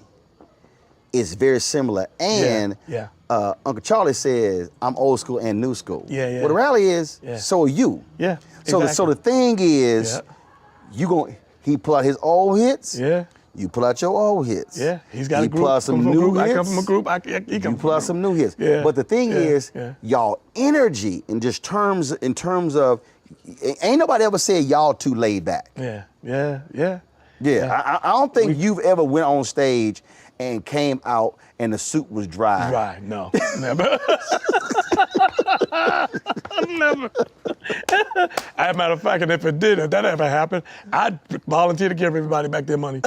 is very similar. And Yeah. Uncle Charlie says, I'm old school and new school. Yeah, yeah. Well, the rally is, Yeah. so are you. Yeah. So the thing is, Yeah. he pull out his old hits. Yeah. You pull out your old hits. Yeah. He's got a group. pull out some new hits. I come from a group. He You come pull out some new hits. Yeah. But the thing is, Yeah. y'all energy in terms of, ain't nobody ever said y'all too laid back. Yeah. Yeah. Yeah. Yeah. I don't think you've ever went on stage and came out and the suit was dry. Right. No. Never. Never. As a matter of fact, and if that ever happened, I'd volunteer to give everybody back their money.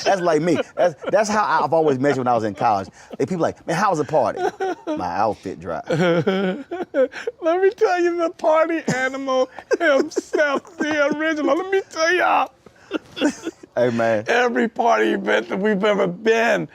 That's like me. That's how I've always measured when I was in college. And people like, man, how was the party? My outfit dry. Let me tell you, the party animal himself, the original. Let me tell y'all. Hey, man. Every party event that we've ever been,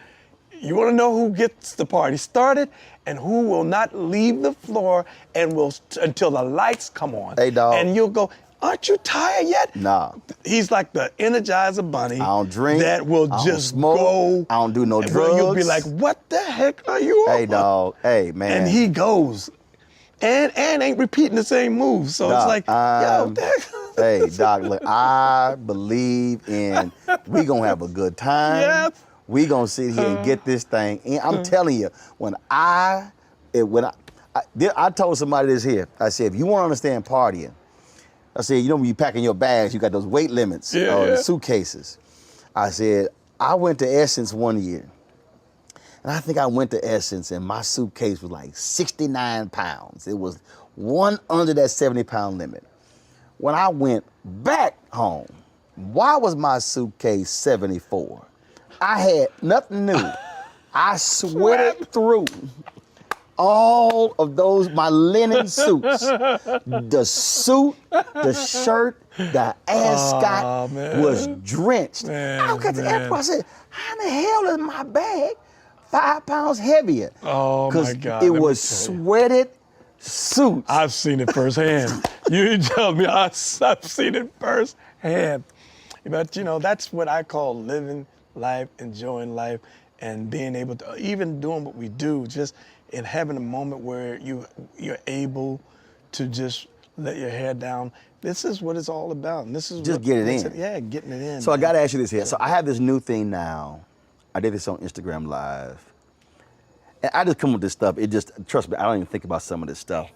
you want to know who gets the party started and who will not leave the floor and will until the lights come on. Hey, dog. And you'll go, aren't you tired yet? Nah. He's like the Energizer Bunny. I don't drink. That will I don't just smoke, go. I don't do no and where You'll be drugs. like, what the heck are you on? Hey, dog. Hey, man. And he goes. And ain't repeating the same moves. So it's like, yo, what the heck? Hey, Doc, look, I believe in we gonna have a good time. Yes. We gonna sit here and get this thing. And I'm telling you, I told somebody this here. I said, if you want to understand partying, I said, you know, when you packing your bags, you got those weight limits, the suitcases. I said, I went to Essence one year. And I think I went to Essence and my suitcase was like 69 pounds. It was one under that 70-pound limit. When I went back home, why was my suitcase 74? I had nothing new. I sweated through all of those, my linen suits. The suit, the shirt, the ascot was drenched. I got to the airport, I said, how the hell is my bag 5 pounds heavier? Oh, my God. Because it was sweated suits. I've seen it firsthand. You tell me, I've seen it firsthand. But, you know, that's what I call living life, enjoying life, and being able to, even doing what we do, just in having a moment where you're able to just let your hair down. This is what it's all about. And this is just what get it makes in. Yeah, getting it in. So I got to ask you this here. So I have this new thing now. I did this on Instagram Live. And I just come with this stuff. It just, trust me, I don't even think about some of this stuff.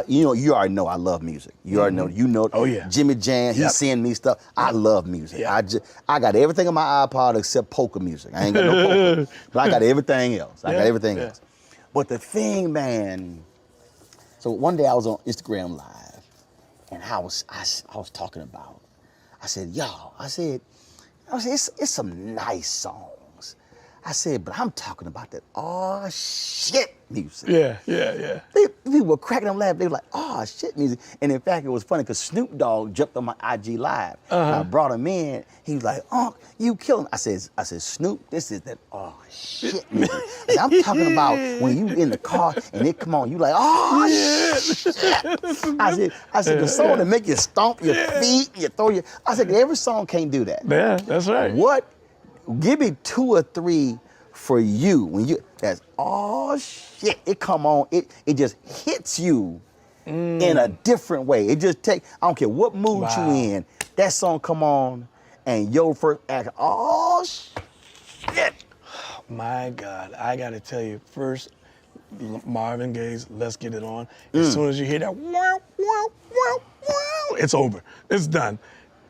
You already know I love music. You already know, Oh, yeah. Jimmy Jam, he's sending me stuff. I love music. Yeah. I got everything on my iPod except polka music. I ain't got no polka. But I got everything else. I got everything else. But the thing, man, So one day I was on Instagram Live, and I was talking about. I said, y'all. I said, it's some nice songs. I said, but I'm talking about that oh shit music. Yeah. People were cracking them laughing. They were like, oh shit music. And in fact, it was funny because Snoop Dogg jumped on my IG Live. And I brought him in. He was like, oh, you killing. I said, Snoop, this is that oh shit music. I said, I'm talking about when you in the car and it come on, you like, oh shit. I said, the song that make you stomp your feet, you throw your. I said, every song can't do that. Yeah, that's right. What? Give me 2 or 3 for you when you. That's oh shit. It come on. It just hits you in a different way. It just take. I don't care what mood you in. That song come on, and your first act. Oh shit. My God, I gotta tell you, first Marvin Gaye's "Let's Get It On." As soon as you hear that, wow, wow, wow, wow, it's over. It's done.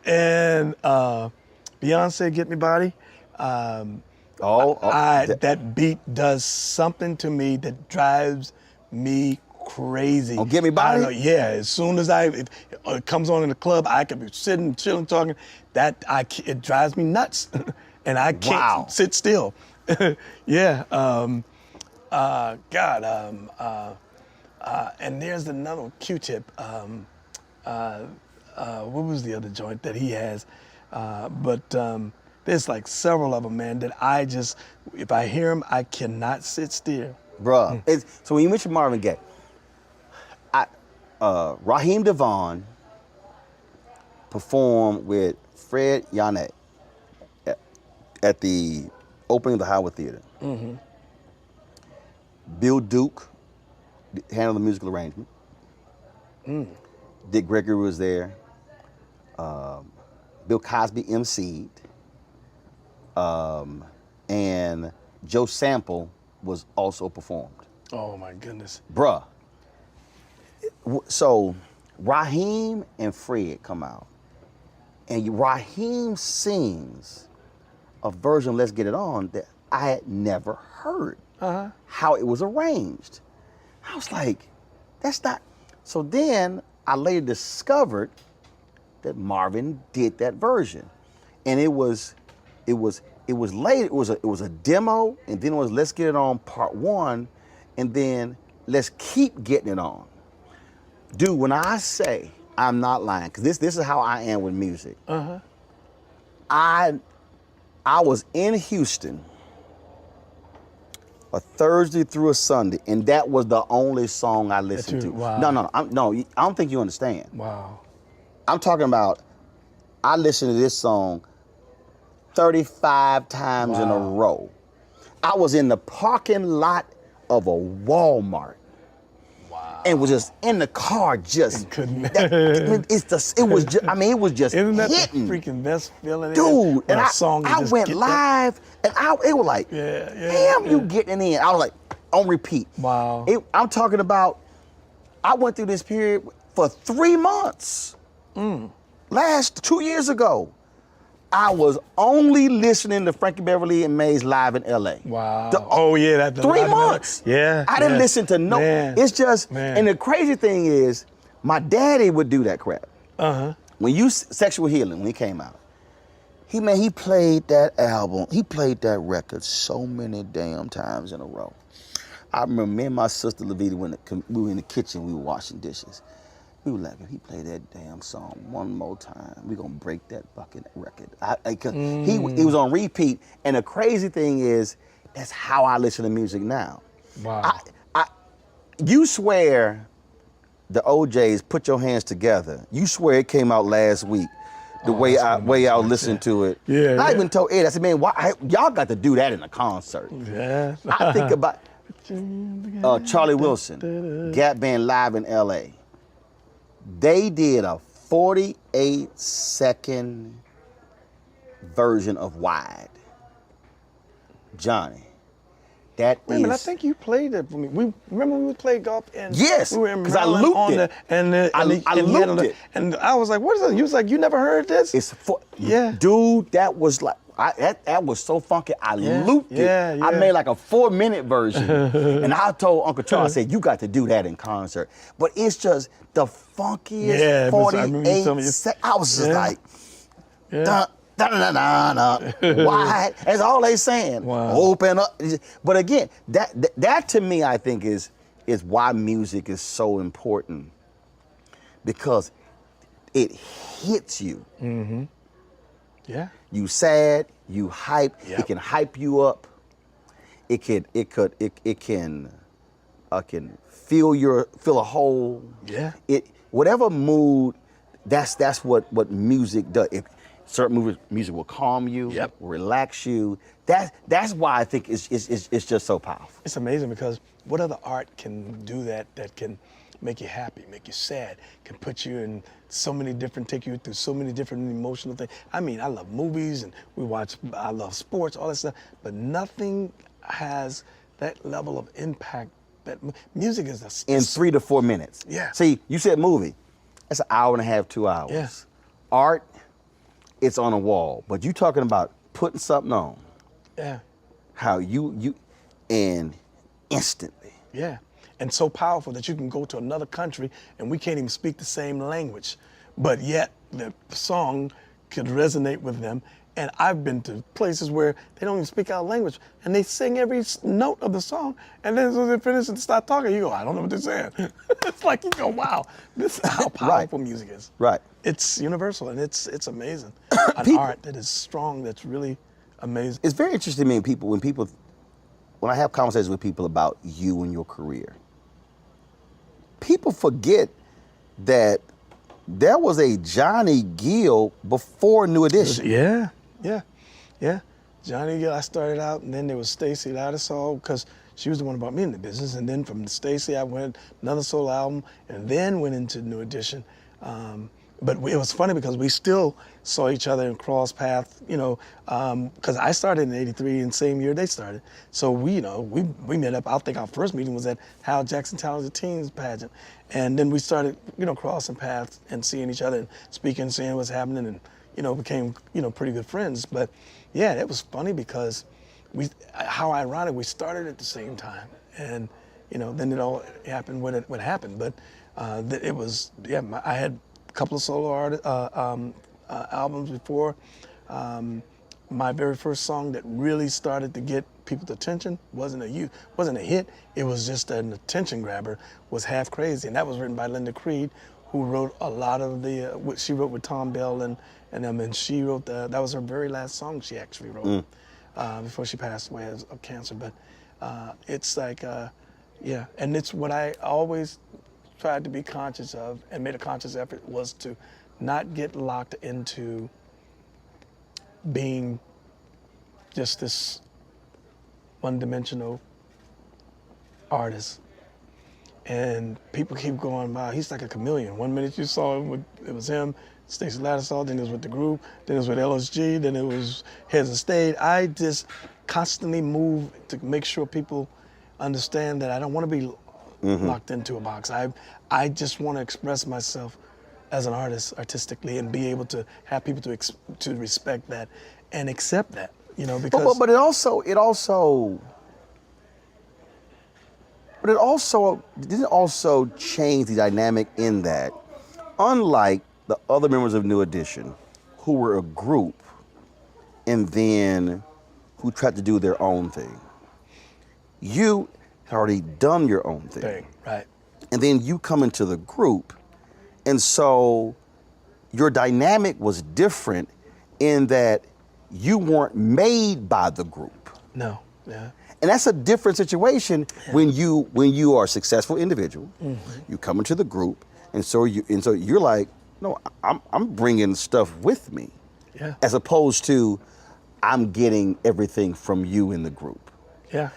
And Beyonce, "Get Me Body." That beat does something to me that drives me crazy. Oh, "Get Me Body"? I don't know, yeah, as soon as it comes on in the club, I could be sitting, chilling, talking. It drives me nuts, and I can't sit still. Yeah. And there's another one, Q-Tip. What was the other joint that he has? There's like several of them, man, that I just, if I hear them, I cannot sit still. Bruh. So when you mention Marvin Gaye, Raheem DeVaughn performed with Fred Yonnet at the opening of the Howard Theater. Bill Duke handled the musical arrangement. Dick Gregory was there. Bill Cosby emceed. And Joe Sample was also performed. Oh my goodness. Bruh. So Raheem and Fred come out, and Raheem sings a version of "Let's Get It On" that I had never heard how it was arranged. I was like, that's not. So then I later discovered that Marvin did that version, and it was late. It was a demo, and then it was "Let's Get It On" Part 1, and then "Let's Keep Getting It On." Dude, when I say I'm not lying, because this is how I am with music. I was in Houston a Thursday through a Sunday, and that was the only song I listened to. Wow. No, I don't think you understand. Wow. I'm talking about, I listened to this song 35 times in a row. I was in the parking lot of a Walmart. And was just in the car, just couldn't. It was just Isn't that hitting. the freaking best feeling? Dude, and I went live, and it was like, damn, you getting in. I was like, on repeat. Wow. I'm talking about, I went through this period for 3 months. 2 years ago. I was only listening to Frankie Beverly and Maze live in LA. Wow. 3 months. Yeah. I didn't listen to no. Man. It's just, Man. and the crazy thing is, my daddy would do that crap. When Sexual Healing, when he came out, he played that album, he played that record so many damn times in a row. I remember me and my sister Levita, we were in the kitchen, we were washing dishes. We were like, if he play that damn song one more time, we gonna break that fucking record. He was on repeat, and the crazy thing is, that's how I listen to music now. Wow. You swear the OJs Put Your Hands Together. You swear it came out last week. The way I was listening to it. Yeah. I even told Ed, I said, man, y'all got to do that in a concert. Yeah. I think about Charlie Wilson, Gap Band live in LA. They did a 48-second version of Wide. Johnny, that Wait a minute, I think you played that for me. Remember we would play golf and yes, we were in because I Maryland looped it. I looped it. And I was like, what is that? You was like, you never heard this? Dude, that was like, That was so funky. I Yeah, looped it. yeah, I yeah. made like a 4-minute version. And I told Uncle Charles, I said, you got to do that in concert. But it's just the funkiest Yeah, it was- I remember you 48 telling me- seconds. I was just Yeah. like, Yeah. dun, dun, dun, dun, dun, dun. Wide. That's all they saying. Wow. Open up. But again, that to me, I think is why music is so important. Because it hits you. Yeah. You sad, you hype. Yep. It can hype you up. It can fill a hole. Yeah. Whatever mood, that's what music does. Certain music will calm you, Yep. relax you. That's why I think it's just so powerful. It's amazing because what other art can do that can make you happy, make you sad, can put you in take you through so many different emotional things. I mean, I love movies and I love sports, all that stuff, but nothing has that level of impact that music is. In 3 to 4 minutes. Yeah. See, you said movie. That's an hour and a half, 2 hours. Yeah. Art, it's on a wall. But you talking about putting something on. Yeah. How you and instantly. Yeah, and so powerful that you can go to another country and we can't even speak the same language, but yet the song could resonate with them. And I've been to places where they don't even speak our language and they sing every note of the song. And then when they finish and start talking, you go, I don't know what they're saying. It's like you go, wow, this is how powerful music is. Right. It's universal and it's amazing. An People- art that is strong, that's really amazing. It's very interesting to me when I have conversations with people about you and your career. People forget that there was a Johnny Gill before New Edition. Yeah. Johnny Gill, I started out, and then there was Stacey Lattisaw, because she was the one who brought me into business. And then from Stacey, I went another solo album, and then went into New Edition. But it was funny because we still saw each other and crossed paths, because I started in '83 and same year they started. So we met up. I think our first meeting was at Hal Jackson Talented Teens pageant. And then we started, crossing paths and seeing each other and speaking, seeing what's happening, and, became, pretty good friends. But yeah, it was funny because how ironic, we started at the same time. And, then it all happened when it happened. But it was, I had a couple of solo albums before. My very first song that really started to get people's attention wasn't a hit. It was just an attention grabber. Was Half Crazy, and that was written by Linda Creed, who wrote a lot of what she wrote with Tom Bell and she wrote that was her very last song she actually wrote before she passed away of cancer. But it's like and it's what I always tried to be conscious of and made a conscious effort was to not get locked into being just this one-dimensional artist. And people keep going, wow, he's like a chameleon. 1 minute you saw him, it was him, Stacey Lattisaw, then it was with the group, then it was with LSG, then it was Heads of State. I just constantly move to make sure people understand that I don't want to be locked into a box. I just want to express myself as an artist artistically and be able to have people to respect that and accept that, because. But it didn't also change the dynamic in that, unlike the other members of New Edition, who were a group and then who tried to do their own thing, you had already done your own thing. Right. And then you come into the group, and so your dynamic was different in that you weren't made by the group. No. Yeah. And that's a different situation when you are a successful individual. You come into the group, and so you're like, no, I'm bringing stuff with me, as opposed to I'm getting everything from you in the group. Yeah.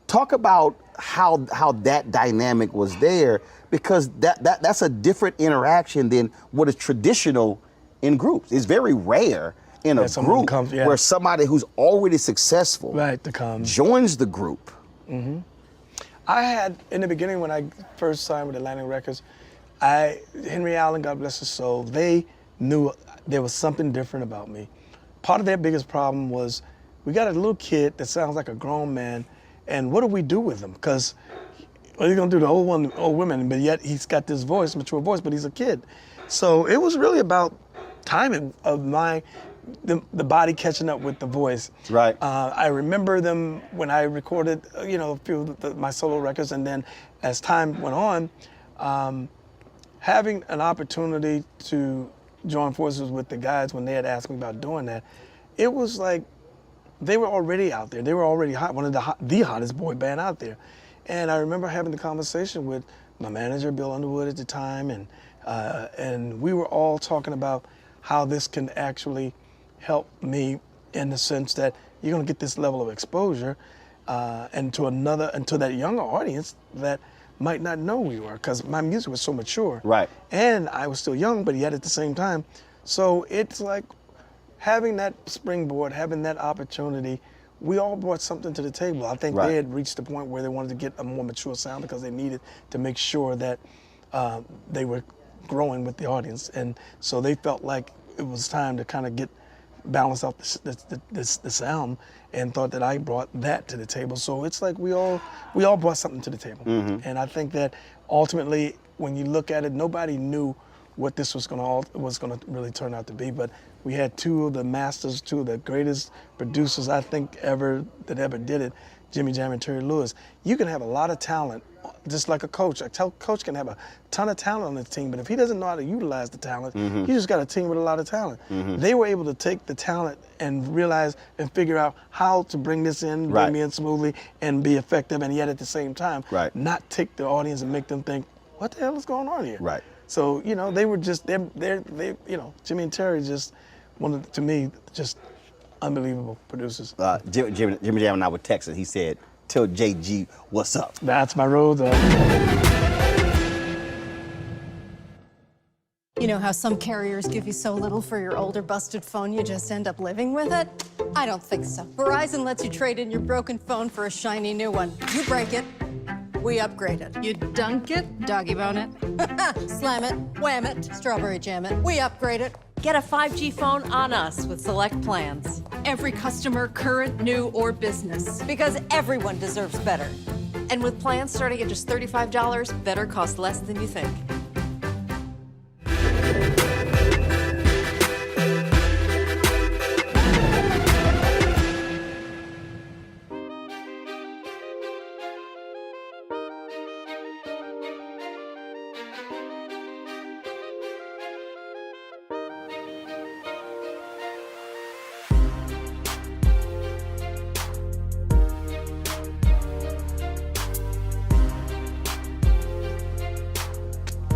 Talk about how that dynamic was there, because that's a different interaction than what is traditional in groups. It's very rare in a group where somebody who's already successful joins the group. I had, in the beginning when I first signed with Atlantic Records, Henry Allen, God bless his soul, they knew there was something different about me. part of their biggest problem was we got a little kid that sounds like a grown man, and what do we do with him? Because what are you gonna do to old women? But yet he's got this voice, mature voice, but he's a kid. So it was really about timing of the body catching up with the voice. Right. I remember them when I recorded, a few of my solo records, and then as time went on, having an opportunity to join forces with the guys when they had asked me about doing that, it was like they were already out there. They were already hot, one of the hottest boy band out there. And I remember having the conversation with my manager, Bill Underwood, at the time, and we were all talking about how this can actually help me in the sense that you're going to get this level of exposure and to that younger audience that might not know who you are, because my music was so mature. Right. And I was still young, but yet at the same time. So it's like having that springboard, having that opportunity, we all brought something to the table. I think Right. they had reached the point where they wanted to get a more mature sound because they needed to make sure that they were growing with the audience. And so they felt like it was time to kind of balance out the sound, and thought that I brought that to the table. So it's like we all brought something to the table. Mm-hmm. And I think that ultimately, when you look at it, nobody knew what this was going to really turn out to be. But we had two of the masters, two of the greatest producers I think that ever did it, Jimmy Jam and Terry Lewis. You can have a lot of talent, just like a coach. Coach can have a ton of talent on the team, but if he doesn't know how to utilize the talent, you just got a team with a lot of talent. They were able to take the talent and realize and figure out how to bring this in, Right. bring me in smoothly, and be effective, and yet at the same time, Right. not take the audience and make them think, what the hell is going on here? Right. So, they were just, Jimmy and Terry just, to me, just unbelievable producers. Jimmy Jam and I were texting. He said, "Tell JG what's up." That's my road. You know how some carriers give you so little for your older busted phone you just end up living with it? I don't think so. Verizon lets you trade in your broken phone for a shiny new one. You break it, we upgrade it. You dunk it, doggy bone it. Slam it, wham it, strawberry jam it, we upgrade it. Get a 5G phone on us with select plans. Every customer, current, new, or business. Because everyone deserves better. And with plans starting at just $35, better costs less than you think.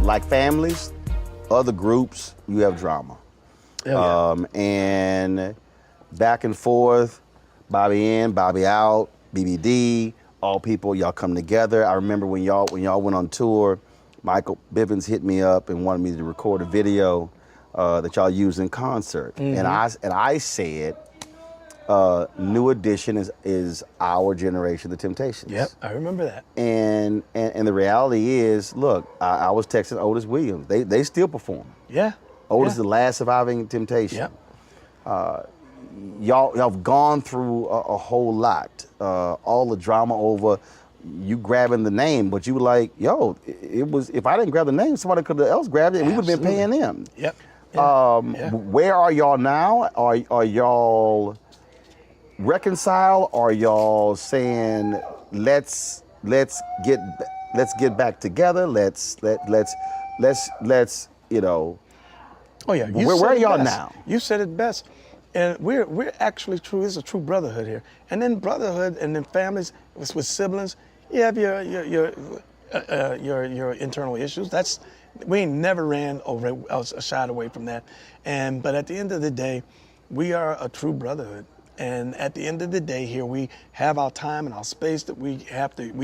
Like families, other groups, you have drama. And back and forth, Bobby in, Bobby out, BBD, all people, y'all come together. I remember when y'all went on tour, Michael Bivins hit me up and wanted me to record a video that y'all used in concert. And I said, New Edition is our generation, the Temptations. Yep, I remember that. And the reality is, look, I was texting Otis Williams. They still perform. Yeah. Otis yeah. the last surviving Temptation. Yep. Y'all have gone through a whole lot. All the drama over you grabbing the name, but you were like, yo, it was, if I didn't grab the name, somebody could have else grabbed it, and we would have been paying them. Yep. Where are y'all now? Are y'all reconcile? Are y'all saying let's get back together? Let's Oh yeah. Where are y'all now? You said it best. And we're actually true. This is a true brotherhood here. And then brotherhood, and then families with siblings. You have your internal issues. We ain't never ran over it, shied away from that. But at the end of the day, we are a true brotherhood. And at the end of the day, here we have our time and our space that we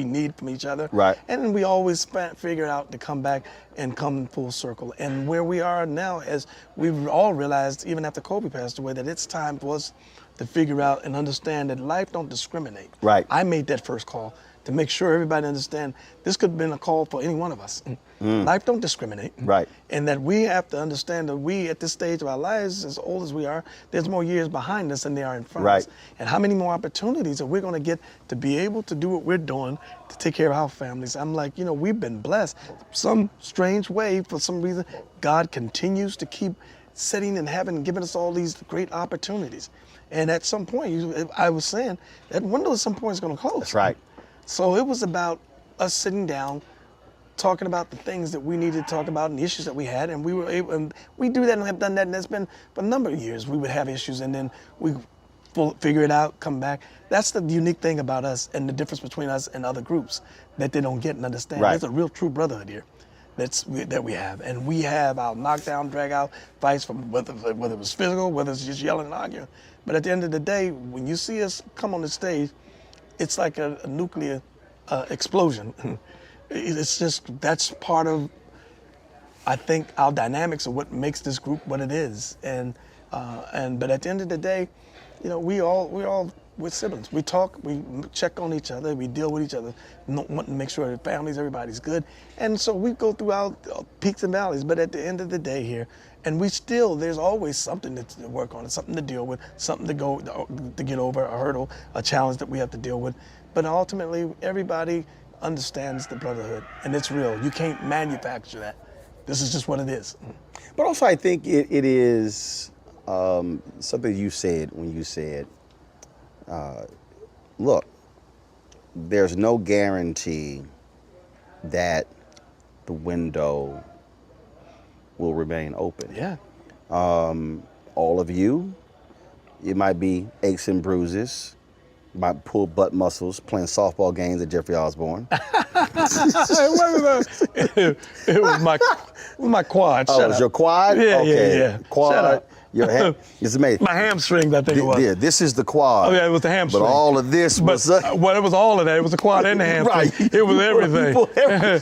need from each other. Right. And then we always figure out to come back and come in full circle. And where we are now, as we've all realized, even after Kobe passed away, that it's time for us to figure out and understand that life don't discriminate. Right. I made that first call to make sure everybody understand this could have been a call for any one of us. Life don't discriminate. Right. And that we have to understand that we, at this stage of our lives, as old as we are, there's more years behind us than there are in front of us. And how many more opportunities are we going to get to be able to do what we're doing to take care of our families? I'm like, you know, we've been blessed. Some strange way, for some reason, God continues to keep setting and having, giving us all these great opportunities. And at some point, I was saying, that window at some point is going to close. That's right. So it was about us sitting down, talking about the things that we needed to talk about and the issues that we had, and we were able, and we do that and have done that, and that's been for a number of years. We would have issues, and then we figure it out, come back. That's the unique thing about us, and the difference between us and other groups that they don't get and understand. Right. There's a real true brotherhood here that we have, and we have our knockdown, drag out fights, from whether it was physical, whether it's just yelling and arguing. But at the end of the day, when you see us come on the stage, it's like a nuclear explosion. It's just, that's part of, I think, our dynamics of what makes this group what it is. But at the end of the day, you know, we're siblings. We talk, we check on each other, we deal with each other, wanting to make sure that families, everybody's good. And so we go through our peaks and valleys, but at the end of the day here, and there's always something to work on, something to deal with, something to get over, a hurdle, a challenge that we have to deal with. But ultimately, everybody understands the brotherhood, and it's real. You can't manufacture that. This is just what it is. But also, I think it is something you said when you said, look, there's no guarantee that the window will remain open. Yeah. All of you, it might be aches and bruises, might pull butt muscles playing softball games at Jeffrey Osborne. It was my quad. Oh, it was your quad? Yeah, okay. yeah. Quad. Shut up. It's amazing. My hamstrings, I think it was. Yeah, this is the quad. Oh yeah, it was the hamstring. But all of this was... well, it was all of that. It was the quad and the hamstring. Right. It was everything.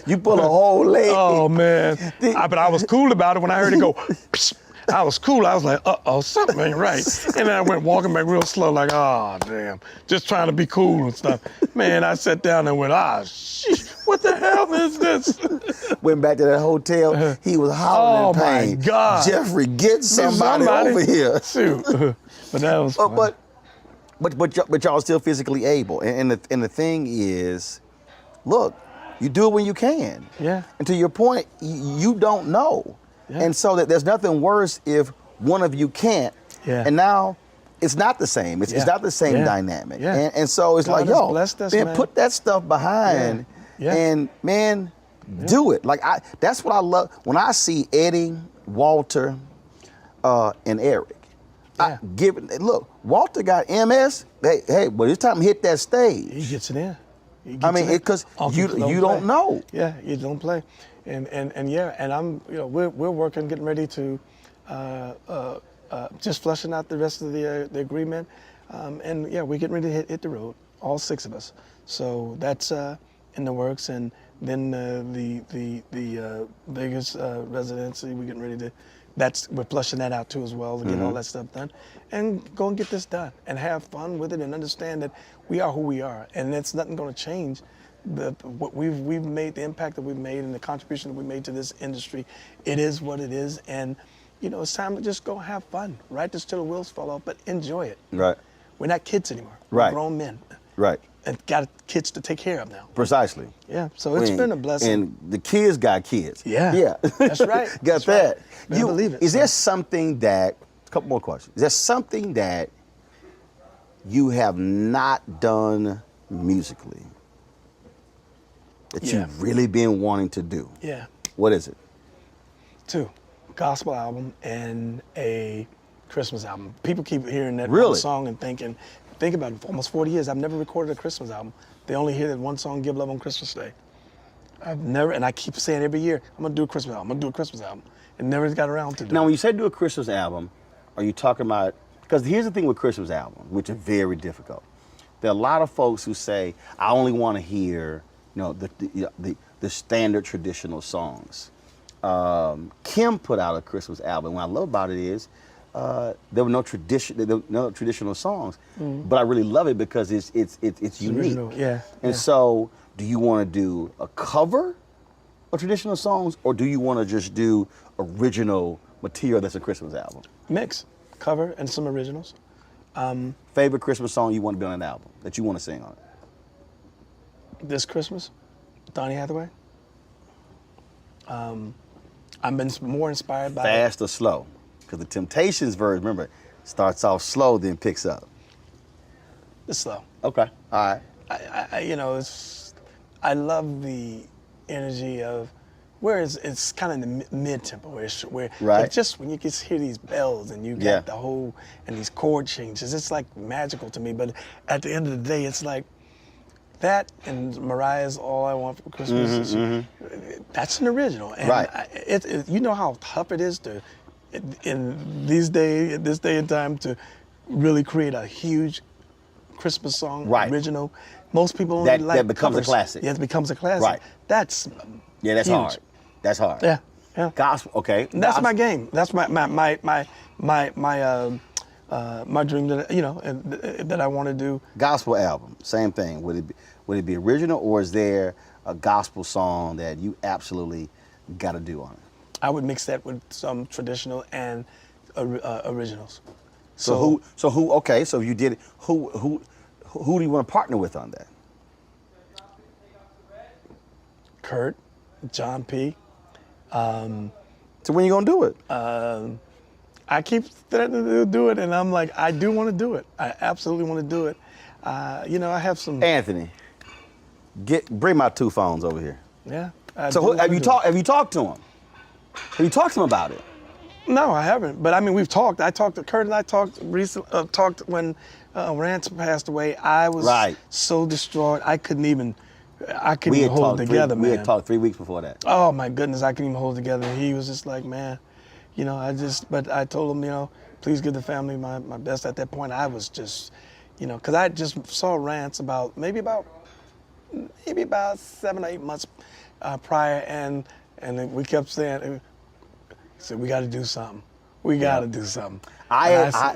You pull a whole leg. Oh, man. But I was cool about it when I heard it go, psh. I was cool. I was like, uh-oh, something ain't right. And then I went walking back real slow, like, oh, damn. Just trying to be cool and stuff. Man, I sat down and went, shit, what the hell is this? Went back to that hotel. He was howling in pain. Oh, my God. Jeffrey, get somebody over here. Shoot. But that was fun. But y'all still physically able. And the thing is, look, you do it when you can. Yeah. And to your point, you don't know. Yeah. And so that there's nothing worse if one of you can't. Yeah. And now it's not the same. It's not the same dynamic. Yeah. And so it's God like, yo, us, man, put that stuff behind and, man, do it. Like, that's what I love. When I see Eddie, Walter, and Eric, look, Walter got MS. Hey, but it's time to hit that stage. He gets it in. I mean, because you don't know. Yeah, you don't play. And I'm, you know, we're working, getting ready to just flushing out the rest of the agreement, and yeah, we're getting ready to hit the road, all 6 of us. So that's in the works, and then the Vegas residency, we're getting ready to. We're flushing that out too as well to get all that stuff done, and go and get this done and have fun with it and understand that we are who we are, and it's nothing going to change. What we've made, the impact that we've made, and the contribution that we made to this industry, it is what it is, and you know, it's time to just go have fun. Ride this till the wheels fall off, but enjoy it. Right. We're not kids anymore. Right. We're grown men. Right. And got kids to take care of now. Precisely. Yeah. So it's been a blessing. And the kids got kids. Yeah. Yeah. That's right. Got That's that. Right. You believe it. Is there something that? A couple more questions. Is there something that you have not done musically that you've really been wanting to do? Yeah. What is it? 2, gospel album and a Christmas album. People keep hearing that Really? one song and think about it. For almost 40 years, I've never recorded a Christmas album. They only hear that one song, Give Love on Christmas Day. And I keep saying every year, I'm gonna do a Christmas album, and never got around to do it. Now, when you say do a Christmas album, are you talking about, because here's the thing with Christmas albums, which are very difficult. There are a lot of folks who say, I only want to hear, you know, the standard traditional songs. Kim put out a Christmas album. What I love about it is there were no traditional songs, but I really love it because it's unique. Original, yeah. And so, do you want to do a cover of traditional songs, or do you want to just do original material that's a Christmas album? Mix, cover, and some originals. Favorite Christmas song you want to be on an album that you want to sing on it? This Christmas, Donny Hathaway. I've been more inspired by Fast or slow? Because the Temptations verse, remember, starts off slow, then picks up. the slow. Okay, all right. I love the energy of where it's kind of in the mid tempo, where Right. just when you can hear these bells and you Yeah. get the whole and these chord changes, it's like magical to me. But at the end of the day, it's like that and Mariah's "All I Want for Christmas." That's an original, and Right. you know how tough it is to in this day and time to really create a huge Christmas song Right. original. Most people only That like becomes a covers. classic. Yeah, it becomes a classic. Right. That's Yeah, that's huge. hard. That's hard. Yeah, yeah. Gospel, okay. And that's Gospel. my game. That's my dream that I want to do. Gospel album, same thing. Would it be original, or is there a gospel song that you absolutely got to do on it? I would mix that with some traditional and originals. So who? Okay, so if you did it, who do you want to partner with on that? Kurt, John P. So when you gonna do it? I keep threatening to do it, and I'm like, I do want to do it. I absolutely want to do it. I have some. Anthony, bring my two phones over here. Yeah. I So do have wanna you do it. Have you talked to him? Have you talked to him about it? No, I haven't. But I mean, we've talked. I talked to Kurt, and I talked recently. Talked when Rance passed away. I was Right. so distraught. I couldn't even We had hold talked it together, man. We had talked 3 weeks before that. Oh my goodness, I couldn't even hold it together. He was just like, man, but I told him, please give the family my best. At that point, I was just, because I just saw Rance maybe about 7 or 8 months prior, and then we kept saying, so we got to do something. We got to do something.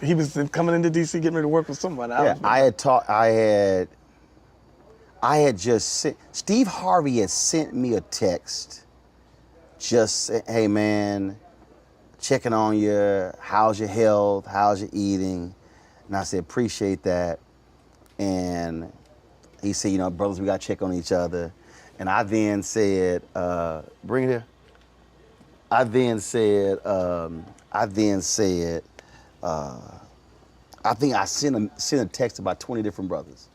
He was coming into DC getting ready to work with someone. I had just sent, Steve Harvey had sent me a text, just saying, hey man, checking on you, how's your health, how's your eating? And I said, appreciate that. And he said, brothers, we gotta check on each other. And I then said, bring it here. I then said, I think I sent a text about 20 different brothers.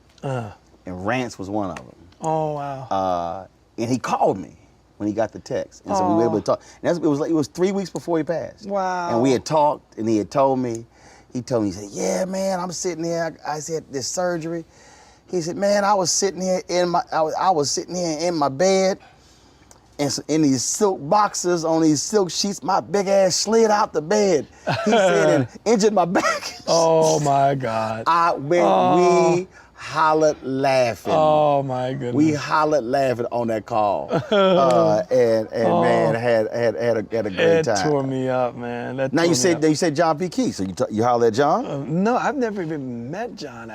And Rance was one of them. Oh wow! And he called me when he got the text, and so we were able to talk. And it was 3 weeks before he passed. Wow! And we had talked, and he had told me. He told me, he said, "Yeah, man, I'm sitting here. I said this surgery." He said, "Man, I was sitting here in my bed, and so in these silk boxes on these silk sheets, my big ass slid out the bed." He said, and injured my back. Oh my God! We hollered laughing. Oh my goodness. We hollered laughing on that call, and man, had a great time. It tore me up, man. Now you said John P. Key, so you hollered at John? No, I've never even met John,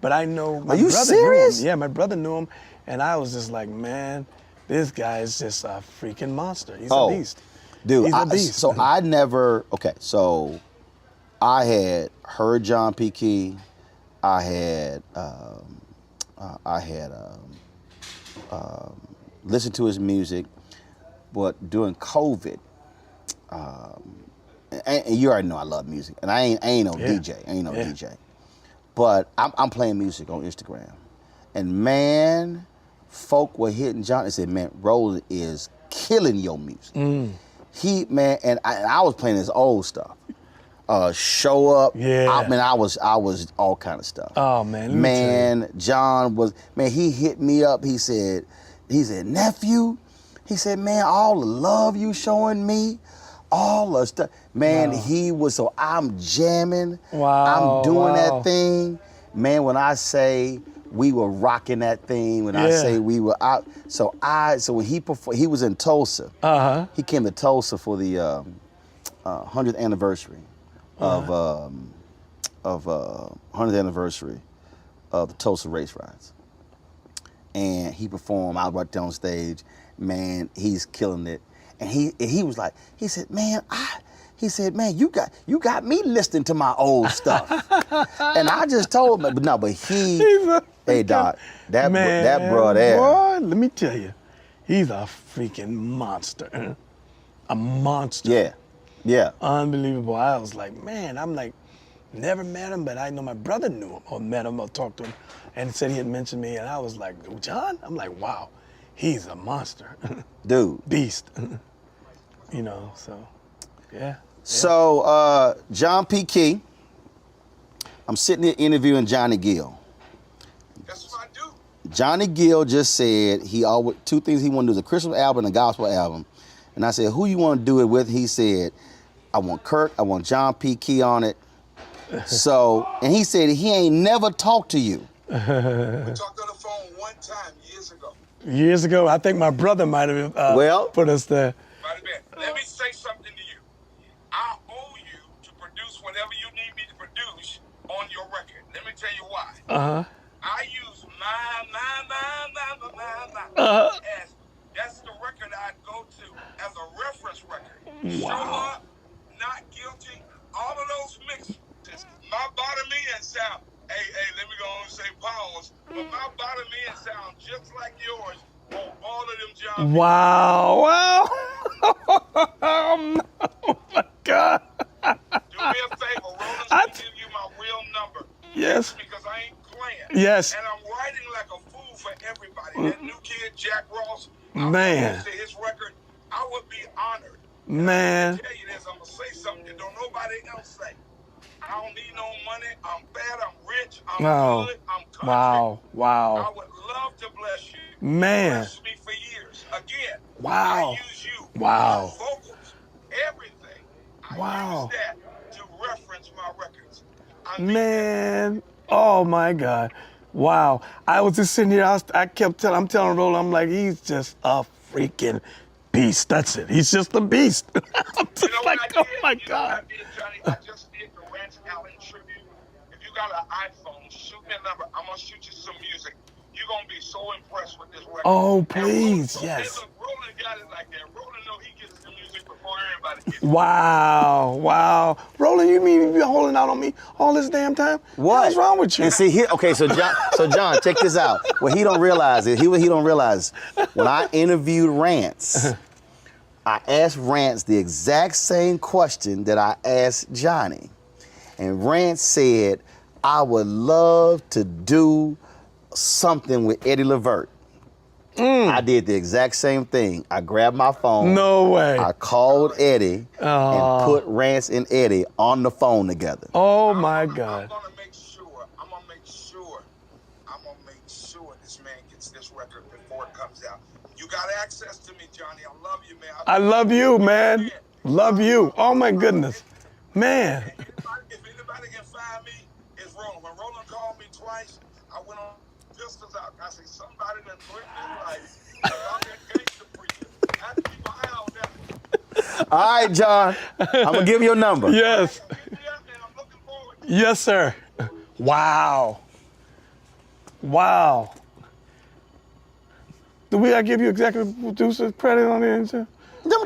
but I know my Are you brother serious? knew him. Yeah, my brother knew him, and I was just like, man, this guy is just a freaking monster. He's a beast. Dude, He's a beast. So I had heard John P. Key. I had listened to his music, but during COVID, and you already know I love music, and I ain't no DJ, DJ, but I'm playing music on Instagram, and man, folk were hitting John and said, "Man, Roland is killing your music." And I was playing his old stuff. Show Up. Yeah. I was all kind of stuff. Oh man. John was, he hit me up. He said, nephew, he said, man, all the love you showing me, all the stuff. Man, he was, so I'm jamming. Wow. I'm doing that thing. Man, when I say we were rocking that thing, when I say we were out, so when he was in Tulsa. He came to Tulsa for the 100th anniversary of 100th anniversary of the Tulsa Race Riots. And he performed, I was right there on stage, man, he's killing it. And he was like, he said, man, you got me listening to my old stuff. And I just told him, but hey Doc, that bro there. Boy, let me tell you, he's a freaking monster. A monster. Yeah, yeah. Unbelievable. I was like, man, I'm like, never met him, but I know my brother knew him or met him or talked to him and said he had mentioned me. And I was like, John? I'm like, wow, he's a monster. Dude. Beast. You know, so, yeah. So, John P. Key, I'm sitting here interviewing Johnny Gill. That's what I do. Johnny Gill just said two things he wanted to do is a Christmas album and a gospel album. And I said, who you want to do it with? He said, I want Kirk, I want John P. Key on it. So, and he said he ain't never talked to you. We talked on the phone one time years ago. Years ago, I think my brother might have put us there. Might have been. Let me say something to you. I owe you to produce whatever you need me to produce on your record. Let me tell you why. Uh-huh. I use my as that's the record I go to as a reference record. Wow. Show Up, Not Guilty, all of those mixes. My bottom end sound, hey, let me go on and say pause, but my bottom end sound just like yours on all of them John. Wow. Oh my God. Do me a favor, Roland's gonna give you my real number. Yes. Because I ain't playing. Yes. And I'm writing like a fool for everybody. That new kid, Jack Ross, Man. to his record, I would be honored. Man. I'm gonna tell you this, I'm gonna say something that don't nobody else say. I don't need no money. I'm fat. I'm rich. I'm good. I'm country. Wow. I would love to bless you. Man. Bless me for years. Again. Wow. I use you. Wow. My vocals, everything. I Wow. use that to reference my records. I mean, Man. Oh my God. Wow. I was just sitting here. I'm telling Roland, I'm like, he's just a freaking beast. That's it. He's just a beast. I'm just you know like, what I oh did? my You know what God. I did, Johnny? I just did the Rance Allen tribute. If you got an iPhone, shoot me a number. I'm going to shoot you some music. You're going to be so impressed with this record. Oh, And please, Roland, yes. Hey, look, Roland got it like that. Roland know he gets the music before everybody gets it. Wow. Roland, you mean you've been holding out on me all this damn time? What? What's wrong with you? And see here, okay, so John, check this out. What he don't realize is, he don't realize, when I interviewed Rance, I asked Rance the exact same question that I asked Johnny. And Rance said, I would love to do something with Eddie Levert. I did the exact same thing. I grabbed my phone. No way. I called Eddie and put Rance and Eddie on the phone together. Oh my God. I'm gonna make sure this man gets this record before it comes out. You got access to me, Johnny. I love you, man. I love you, man. Love you. Oh my goodness. Man. If anybody can find me, it's Roland. When Roland called me twice, I went on pistols out. I said, somebody that threatened his life. I'm that gangster preacher. I have to keep my eye on that one. All right, John. I'm going to give you a number. Yes. Hit me up, man. I'm looking forward to it. Yes, sir. Wow. Wow. Do we give you executive producer credit on the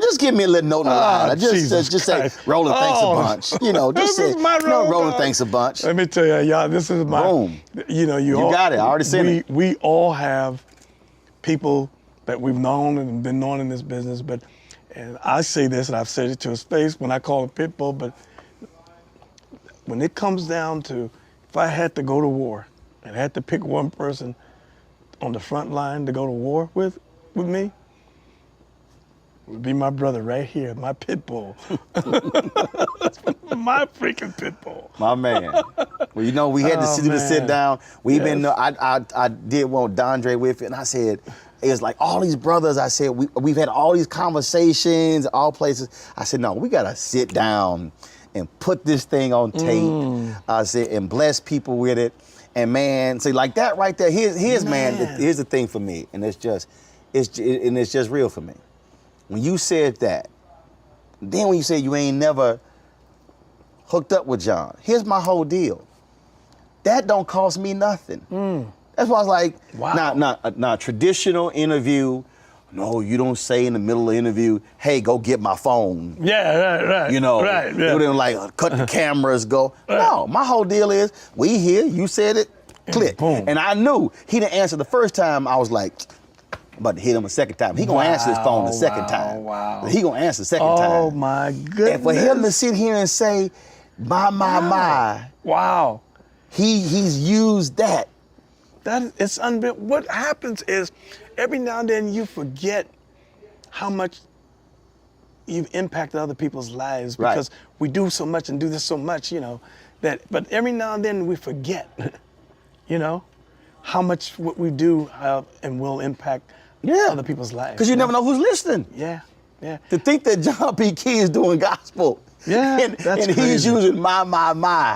Just give me a little note in the line. Just say, Roland thanks a bunch. You know, just This say, is my role, Roland dog. thanks a bunch. Let me tell you, y'all, this is my. Boom. You know, You got it. I already said it. We all have people that we've known and been known in this business, and I say this, and I've said it to his face when I call him Pitbull, but when it comes down to, if I had to go to war and had to pick one person on the front line to go to war with me, it would be my brother right here, my Pitbull. My freaking Pitbull. My man. Well, you know, we had to sit down. We've been, I did one with Dondre with it, and I said, it was like all these brothers, I said, we've had all these conversations, all places. I said, no, we got to sit down and put this thing on tape. I said, and bless people with it. And man, see, like that right there, here's the thing for me, and it's just real for me. When you said that, then when you said you ain't never hooked up with John. Here's my whole deal. That don't cost me nothing. That's why I was like, Wow. not traditional interview. No, you don't say in the middle of the interview, hey, go get my phone. Yeah, right. You know, right. they wouldn't like cut the cameras, go. No, my whole deal is, we here, you said it, click. Boom. And I knew he didn't answer the first time. I was like, I'm about to hit him a second time. He gonna answer his phone the second time. Wow. He gonna answer the second time. Oh my goodness. And for him to sit here and say, my, Wow. he's used that. It's unbelievable. What happens is every now and then you forget how much you've impacted other people's lives Right. because we do so much and do this so much, you know, but every now and then we forget, you know, how much what we do and will impact other people's lives. Because you never know who's listening. Yeah, yeah. To think that John P. Key is doing gospel. Yeah, and that's he's crazy. using my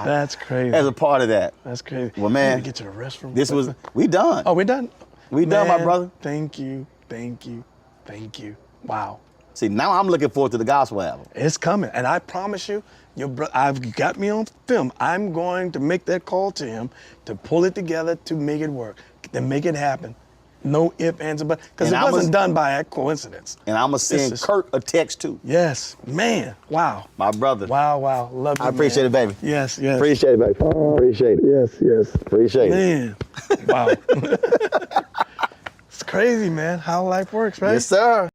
That's crazy. as a part of that. That's crazy. Well, man, I need to get to the restroom. This was, we done. Oh, we're done? We done, my brother. Thank you, thank you, thank you. Wow. See, now I'm looking forward to the gospel album. It's coming, and I promise you, I've got me on film. I'm going to make that call to him to pull it together to make it work, to make it happen. No ifs, ands, or buts, because And it I wasn't done by coincidence. And I'm going to send is- Kurt a text too. Yes, man, wow. My brother. Wow, wow, love you, I appreciate it, baby. Yes, yes. Appreciate it, baby. Appreciate it. Yes, yes. Appreciate it. Man, wow. It's crazy, man, how life works, right? Yes, sir.